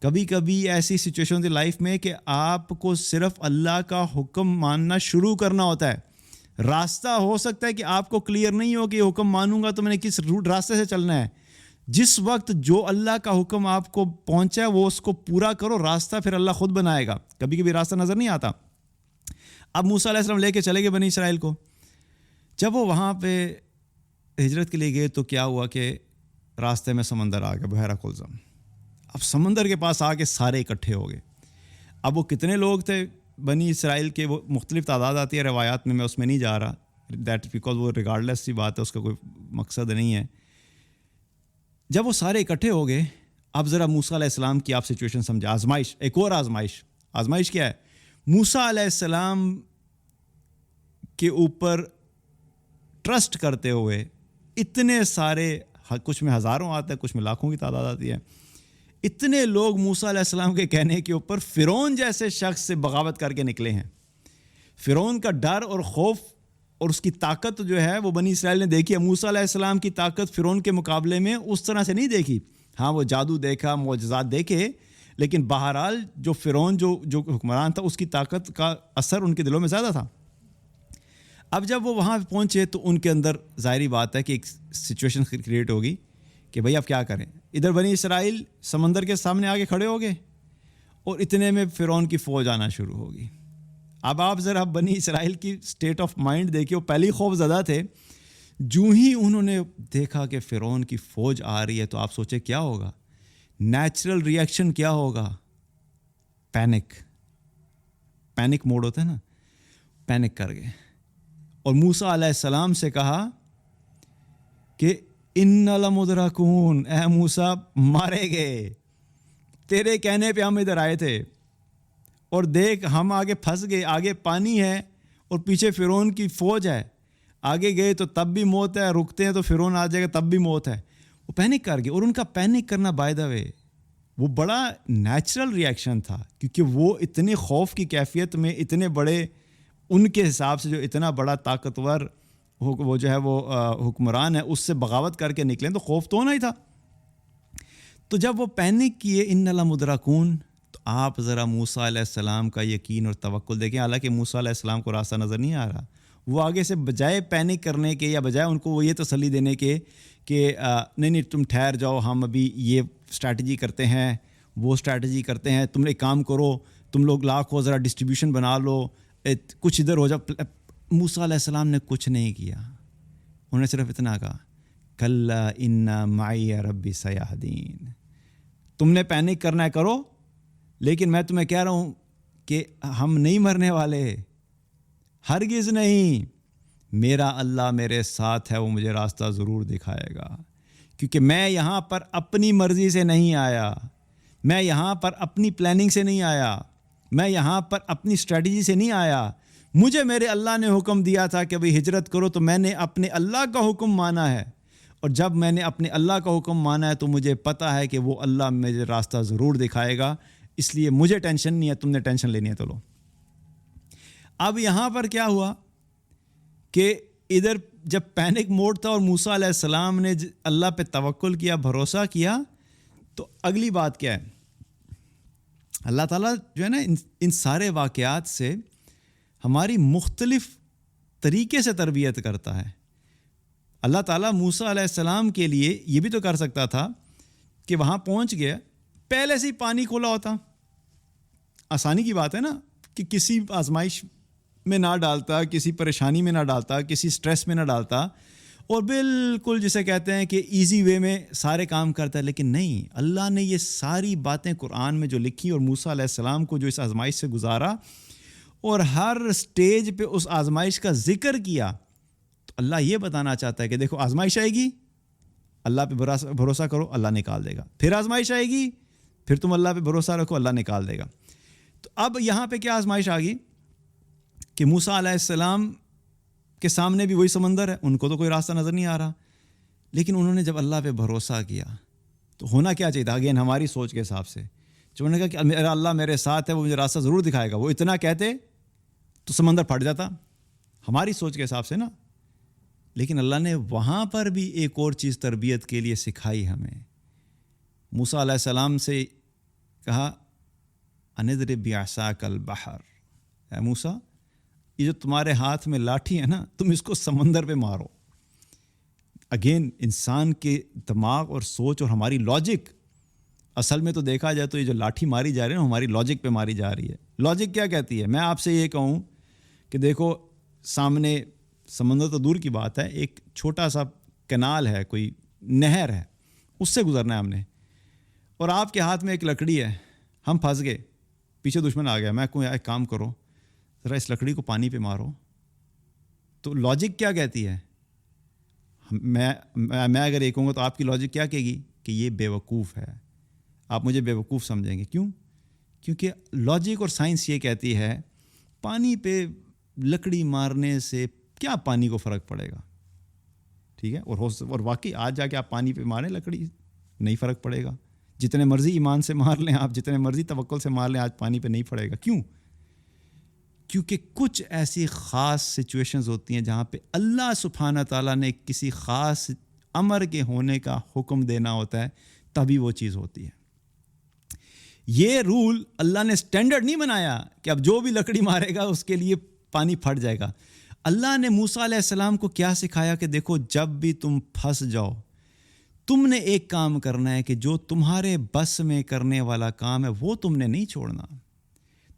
کبھی کبھی ایسی سچویشن ہوتی ہے لائف میں کہ آپ کو صرف اللہ کا حکم ماننا شروع کرنا ہوتا ہے. راستہ ہو سکتا ہے کہ آپ کو کلیئر نہیں ہو کہ یہ حکم مانوں گا تو میں نے کس راستے سے چلنا ہے. جس وقت جو اللہ کا حکم آپ کو پہنچا ہے وہ اس کو پورا کرو, راستہ پھر اللہ خود بنائے گا. کبھی کبھی راستہ نظر نہیں آتا. اب موسیٰ علیہ السلام لے کے چلے گئے بنی اسرائیل کو. جب وہ وہاں پہ ہجرت کے لیے گئے تو کیا ہوا کہ راستے میں سمندر آ گیا, بحیرہ قلزم. اب سمندر کے پاس آ کے سارے اکٹھے ہو گئے. اب وہ کتنے لوگ تھے بنی اسرائیل کے, وہ مختلف تعداد آتی ہے روایات میں اس میں نہیں جا رہا, دیٹ بیکاز وہ ریگارڈلیس سی بات ہے, اس کا کوئی مقصد نہیں ہے. جب وہ سارے اکٹھے ہو گئے, اب ذرا موسیٰ علیہ السلام کی آپ سچویشن سمجھیں. آزمائش, ایک اور آزمائش کیا ہے؟ موسیٰ علیہ السلام کے اوپر ٹرسٹ کرتے ہوئے اتنے سارے, کچھ میں ہزاروں آتے ہیں, کچھ میں لاکھوں کی تعداد آتی ہے, اتنے لوگ موسیٰ علیہ السلام کے کہنے کے اوپر فرعون جیسے شخص سے بغاوت کر کے نکلے ہیں. فرعون کا ڈر اور خوف اور اس کی طاقت جو ہے وہ بنی اسرائیل نے دیکھی ہے. موسیٰ علیہ السلام کی طاقت فرعون کے مقابلے میں اس طرح سے نہیں دیکھی. ہاں وہ جادو دیکھا, معجزات دیکھے, لیکن بہرحال جو فرعون جو حکمران تھا اس کی طاقت کا اثر ان کے دلوں میں زیادہ تھا. اب جب وہ وہاں پہنچے تو ان کے اندر ظاہری بات ہے کہ ایک سچویشن کریٹ ہوگی کہ بھئی اب کیا کریں. ادھر بنی اسرائیل سمندر کے سامنے آگے کھڑے ہو گئے اور اتنے میں فرعون کی فوج آنا شروع ہوگی. اب آپ ذرا بنی اسرائیل کی سٹیٹ آف مائنڈ دیکھیے, وہ پہلے خوف زدہ تھے. جو ہی انہوں نے دیکھا کہ فرعون کی فوج آ رہی ہے تو آپ سوچے کیا ہوگا, نیچرل ری ایکشن کیا ہوگا؟ پینک موڈ ہوتا ہے نا, پینک کر گئے. اور موسیٰ علیہ السلام سے کہا کہ اِنَّ لَمُدْرَكُونَ, اے موسیٰ مارے گئے, تیرے کہنے پہ ہم ادھر آئے تھے اور دیکھ ہم آگے پھنس گئے. آگے پانی ہے اور پیچھے فرعون کی فوج ہے. آگے گئے تو تب بھی موت ہے, رکتے ہیں تو فرعون آ جائے گا تب بھی موت ہے. وہ پینک کر گئے. اور ان کا پینک کرنا بائی دا وے وہ بڑا نیچرل ری ایکشن تھا, کیونکہ وہ اتنے خوف کی کیفیت میں اتنے بڑے, ان کے حساب سے جو اتنا بڑا طاقتور وہ جو ہے وہ حکمران ہے اس سے بغاوت کر کے نکلیں تو خوف تو ہونا ہی تھا. تو جب وہ پینک کیے اِنَّ لَمُدْرَكُونَ, تو آپ ذرا موسیٰ علیہ السلام کا یقین اور توکل دیکھیں. حالانکہ موسیٰ علیہ السلام کو راستہ نظر نہیں آ رہا, وہ آگے سے بجائے پینک کرنے کے یا بجائے ان کو وہ یہ تسلی دینے کے کہ نہیں تم ٹھہر جاؤ, ہم ابھی یہ اسٹریٹجی کرتے ہیں وہ اسٹریٹجی کرتے ہیں, تم ایک کام کرو, تم لوگ لاکھ ہو, ذرا ڈسٹریبیوشن بنا لو, کچھ ادھر ہو جا. موسیٰ علیہ السلام نے کچھ نہیں کیا. انہوں نے صرف اتنا کہا کَلَّا إِنَّ مَعِيَ رَبِّي سَيَهْدِينِ. تم نے پینک کرنا ہے کرو, لیکن میں تمہیں کہہ رہا ہوں کہ ہم نہیں مرنے والے, ہرگز نہیں. میرا اللہ میرے ساتھ ہے, وہ مجھے راستہ ضرور دکھائے گا. کیونکہ میں یہاں پر اپنی مرضی سے نہیں آیا, میں یہاں پر اپنی پلاننگ سے نہیں آیا, میں یہاں پر اپنی اسٹریٹجی سے نہیں آیا. مجھے میرے اللہ نے حکم دیا تھا کہ بھئی ہجرت کرو, تو میں نے اپنے اللہ کا حکم مانا ہے. اور جب میں نے اپنے اللہ کا حکم مانا ہے تو مجھے پتہ ہے کہ وہ اللہ مجھے راستہ ضرور دکھائے گا. اس لیے مجھے ٹینشن نہیں ہے, تم نے ٹینشن لینی ہے تو لو. اب یہاں پر کیا ہوا کہ ادھر جب پینک موڈ تھا اور موسیٰ علیہ السلام نے اللہ پہ توکل کیا, بھروسہ کیا, تو اگلی بات کیا ہے, اللہ تعالیٰ جو ہے نا ان سارے واقعات سے ہماری مختلف طریقے سے تربیت کرتا ہے. اللہ تعالیٰ موسیٰ علیہ السلام کے لیے یہ بھی تو کر سکتا تھا کہ وہاں پہنچ گیا, پہلے سے ہی پانی کھولا ہوتا. آسانی کی بات ہے نا کہ کسی آزمائش میں نہ ڈالتا, کسی پریشانی میں نہ ڈالتا, کسی سٹریس میں نہ ڈالتا, اور بالکل جسے کہتے ہیں کہ ایزی وے میں سارے کام کرتا ہے. لیکن نہیں, اللہ نے یہ ساری باتیں قرآن میں جو لکھی اور موسیٰ علیہ السلام کو جو اس آزمائش سے گزارا اور ہر سٹیج پہ اس آزمائش کا ذکر کیا, تو اللہ یہ بتانا چاہتا ہے کہ دیکھو آزمائش آئے گی, اللہ پہ بھروسہ کرو, اللہ نکال دے گا. پھر آزمائش آئے گی, پھر تم اللہ پہ بھروسہ رکھو, اللہ نکال دے گا. تو اب یہاں پہ کیا آزمائش آ گئی کہ موسیٰ علیہ السلام کے سامنے بھی وہی سمندر ہے, ان کو تو کوئی راستہ نظر نہیں آ رہا, لیکن انہوں نے جب اللہ پہ بھروسہ کیا تو ہونا کیا چاہیے تھا, اگین ہماری سوچ کے حساب سے, جو انہوں نے کہا کہ میرا اللہ میرے ساتھ ہے, وہ مجھے راستہ ضرور دکھائے گا, وہ اتنا کہتے تو سمندر پھٹ جاتا. ہماری سوچ کے حساب سے نا, لیکن اللہ نے وہاں پر بھی ایک اور چیز تربیت کے لیے سکھائی ہمیں. موسیٰ علیہ السلام سے کہا اندرب بعصاک البحر، اے موسیٰ یہ جو تمہارے ہاتھ میں لاٹھی ہے نا، تم اس کو سمندر پہ مارو. اگین انسان کے دماغ اور سوچ اور ہماری لاجک، اصل میں تو دیکھا جائے تو یہ جو لاٹھی ماری جا رہی ہے نا، ہماری لاجک پہ ماری جا رہی ہے. لاجک کیا کہتی ہے؟ میں آپ سے یہ کہوں کہ دیکھو سامنے سمندر تو دور کی بات ہے، ایک چھوٹا سا کنال ہے، کوئی نہر ہے، اس سے گزرنا ہے ہم نے، اور آپ کے ہاتھ میں ایک لکڑی ہے، ہم پھنس گئے، پیچھے دشمن آ گیا. میں کہوں ایک کام کرو ذرا اس لکڑی کو پانی پہ مارو، تو لاجک کیا کہتی ہے؟ میں اگر یہ کہوں گا تو آپ کی لاجک کیا کہے گی کہ یہ بیوقوف ہے، آپ مجھے بیوقوف سمجھیں گے. کیوں؟ کیونکہ لاجک اور سائنس یہ کہتی ہے پانی پہ لکڑی مارنے سے کیا پانی کو فرق پڑے گا. ٹھیک ہے، اور واقعی آج جا کے آپ پانی پہ ماریں لکڑی، نہیں فرق پڑے گا. جتنے مرضی ایمان سے مار لیں آپ، جتنے مرضی توکل سے مار لیں، آج پانی پہ نہیں پڑے گا. کیوں؟ کیونکہ کچھ ایسی خاص سچویشنز ہوتی ہیں جہاں پہ اللہ سبحانہ تعالیٰ نے کسی خاص امر کے ہونے کا حکم دینا ہوتا ہے، تبھی وہ چیز ہوتی ہے. یہ رول اللہ نے سٹینڈرڈ نہیں بنایا کہ اب جو بھی لکڑی مارے گا اس کے لیے پانی پھٹ جائے گا. اللہ نے موسیٰ علیہ السلام کو کیا سکھایا کہ دیکھو جب بھی تم پھنس جاؤ، تم نے ایک کام کرنا ہے کہ جو تمہارے بس میں کرنے والا کام ہے وہ تم نے نہیں چھوڑنا.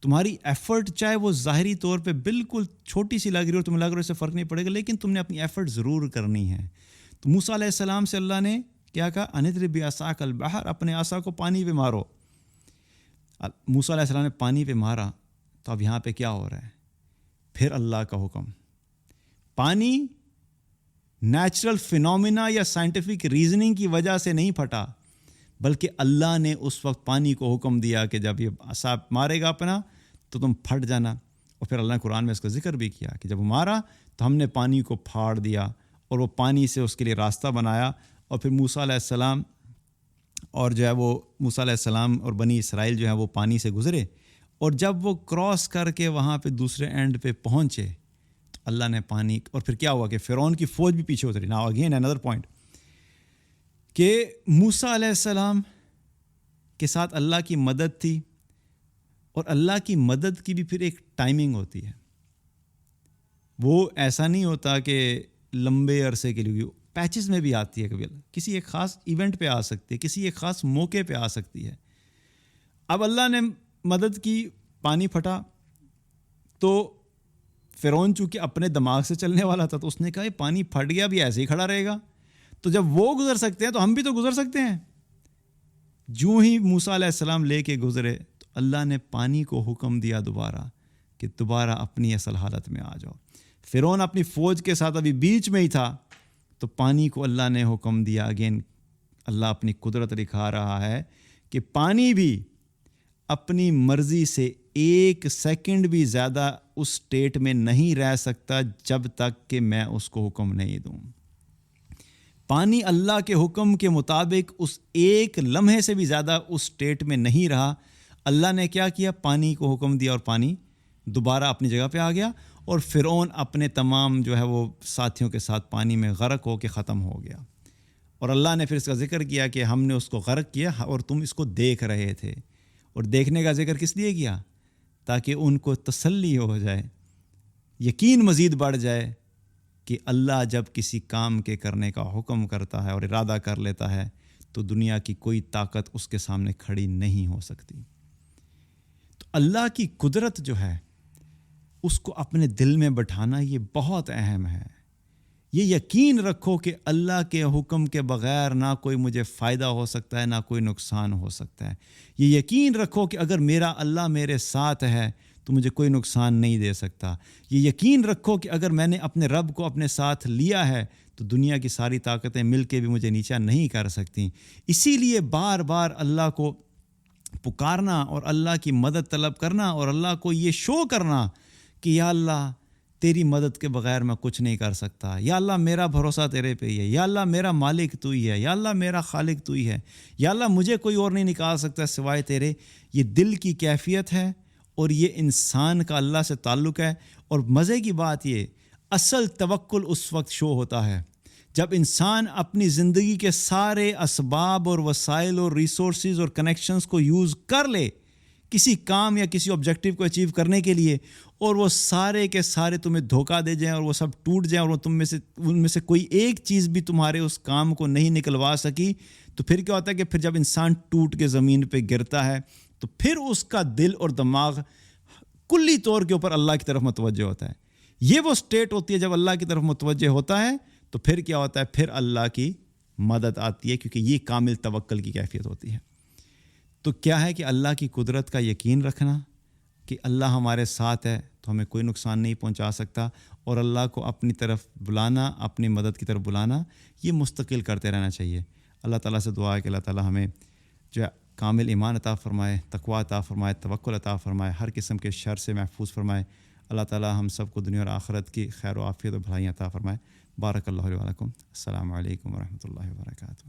تمہاری ایفرٹ چاہے وہ ظاہری طور پہ بالکل چھوٹی سی لگ رہی ہو، تمہیں لگ رہا ہے اس سے فرق نہیں پڑے گا، لیکن تم نے اپنی ایفرٹ ضرور کرنی ہے. تو موسیٰ علیہ السلام سے اللہ نے کیا کہا؟ اندرب بعصاک البحر، اپنے عصا کو پانی پہ مارو. موسیٰ علیہ السلام نے پانی پہ مارا، تو اب یہاں پہ کیا ہو رہا ہے؟ پھر اللہ کا حکم. پانی نیچرل فینومینا یا سائنٹیفک ریزننگ کی وجہ سے نہیں پھٹا، بلکہ اللہ نے اس وقت پانی کو حکم دیا کہ جب یہ عصا مارے گا اپنا تو تم پھٹ جانا. اور پھر اللہ نے قرآن میں اس کا ذکر بھی کیا کہ جب وہ مارا تو ہم نے پانی کو پھاڑ دیا اور وہ پانی سے اس کے لیے راستہ بنایا. اور پھر موسیٰ علیہ السلام اور جو ہے وہ موسیٰ علیہ السلام اور بنی اسرائیل جو ہے وہ پانی سے گزرے، اور جب وہ کراس کر کے وہاں پہ دوسرے اینڈ پہ پہنچے تو اللہ نے پانی، اور پھر کیا ہوا کہ فرعون کی فوج بھی پیچھے اتری. ناؤ اگین انادر پوائنٹ کہ موسیٰ علیہ السلام کے ساتھ اللہ کی مدد تھی، اور اللہ کی مدد کی بھی پھر ایک ٹائمنگ ہوتی ہے. وہ ایسا نہیں ہوتا کہ لمبے عرصے کے لیے، پیچز میں بھی آتی ہے، کبھی کسی ایک خاص ایونٹ پہ آ سکتی ہے، کسی ایک خاص موقع پہ آ سکتی ہے. اب اللہ نے مدد کی، پانی پھٹا، تو فرعون چونکہ اپنے دماغ سے چلنے والا تھا تو اس نے کہا یہ پانی پھٹ گیا بھی ایسے ہی کھڑا رہے گا، تو جب وہ گزر سکتے ہیں تو ہم بھی تو گزر سکتے ہیں. جو ہی موسیٰ علیہ السلام لے کے گزرے تو اللہ نے پانی کو حکم دیا دوبارہ کہ دوبارہ اپنی اصل حالت میں آ جاؤ. فرعون اپنی فوج کے ساتھ ابھی بیچ میں ہی تھا، تو پانی کو اللہ نے حکم دیا. اگین اللہ اپنی قدرت دکھا رہا ہے کہ پانی بھی اپنی مرضی سے ایک سیکنڈ بھی زیادہ اس سٹیٹ میں نہیں رہ سکتا جب تک کہ میں اس کو حکم نہیں دوں. پانی اللہ کے حکم کے مطابق اس ایک لمحے سے بھی زیادہ اس سٹیٹ میں نہیں رہا. اللہ نے کیا کیا؟ پانی کو حکم دیا اور پانی دوبارہ اپنی جگہ پہ آ گیا، اور فرعون اپنے تمام جو ہے وہ ساتھیوں کے ساتھ پانی میں غرق ہو کے ختم ہو گیا. اور اللہ نے پھر اس کا ذکر کیا کہ ہم نے اس کو غرق کیا اور تم اس کو دیکھ رہے تھے. اور دیکھنے کا ذکر کس لیے کیا؟ تاکہ ان کو تسلی ہو جائے، یقین مزید بڑھ جائے کہ اللہ جب کسی کام کے کرنے کا حکم کرتا ہے اور ارادہ کر لیتا ہے تو دنیا کی کوئی طاقت اس کے سامنے کھڑی نہیں ہو سکتی. تو اللہ کی قدرت جو ہے اس کو اپنے دل میں بٹھانا یہ بہت اہم ہے. یہ یقین رکھو کہ اللہ کے حکم کے بغیر نہ کوئی مجھے فائدہ ہو سکتا ہے، نہ کوئی نقصان ہو سکتا ہے. یہ یقین رکھو کہ اگر میرا اللہ میرے ساتھ ہے تو مجھے کوئی نقصان نہیں دے سکتا. یہ یقین رکھو کہ اگر میں نے اپنے رب کو اپنے ساتھ لیا ہے تو دنیا کی ساری طاقتیں مل کے بھی مجھے نیچا نہیں کر سکتی. اسی لیے بار بار اللہ کو پکارنا اور اللہ کی مدد طلب کرنا اور اللہ کو یہ شو کرنا کہ یا اللہ تیری مدد کے بغیر میں کچھ نہیں کر سکتا، یا اللہ میرا بھروسہ تیرے پہ ہی ہے، یا اللہ میرا مالک تو ہی ہے، یا اللہ میرا خالق تو ہی ہے، یا اللہ مجھے کوئی اور نہیں نکال سکتا سوائے تیرے. یہ دل کی کیفیت ہے اور یہ انسان کا اللہ سے تعلق ہے. اور مزے کی بات یہ، اصل توکل اس وقت شو ہوتا ہے جب انسان اپنی زندگی کے سارے اسباب اور وسائل اور ریسورسز اور کنیکشنز کو یوز کر لے کسی کام یا کسی آبجیکٹیو کو اچیو کرنے کے لیے، اور وہ سارے کے سارے تمہیں دھوکہ دے جائیں اور وہ سب ٹوٹ جائیں اور وہ ان میں سے کوئی ایک چیز بھی تمہارے اس کام کو نہیں نکلوا سکی، تو پھر کیا ہوتا ہے کہ پھر جب انسان ٹوٹ کے زمین پہ گرتا ہے تو پھر اس کا دل اور دماغ کلی طور کے اوپر اللہ کی طرف متوجہ ہوتا ہے۔ یہ وہ سٹیٹ ہوتی ہے جب اللہ کی طرف متوجہ ہوتا ہے تو پھر کیا ہوتا ہے، پھر اللہ کی مدد آتی ہے، کیونکہ یہ کامل توکل کی کیفیت ہوتی ہے۔ تو کیا ہے کہ اللہ کی قدرت کا یقین رکھنا کہ اللہ ہمارے ساتھ ہے تو ہمیں کوئی نقصان نہیں پہنچا سکتا، اور اللہ کو اپنی طرف بلانا، اپنی مدد کی طرف بلانا، یہ مستقل کرتے رہنا چاہیے۔ اللہ تعالیٰ سے دعا ہے کہ اللہ تعالیٰ ہمیں جو ہے کامل ایمان عطا فرمائے، تقوی عطا فرمائے، توکل عطا فرمائے، ہر قسم کے شر سے محفوظ فرمائے۔ اللہ تعالیٰ ہم سب کو دنیا اور آخرت کی خیر و عافیت و بھلائیاں عطا فرمائے۔ بارک اللہ علیہ ولکم۔ السلام علیکم ورحمۃ اللہ وبرکاتہ۔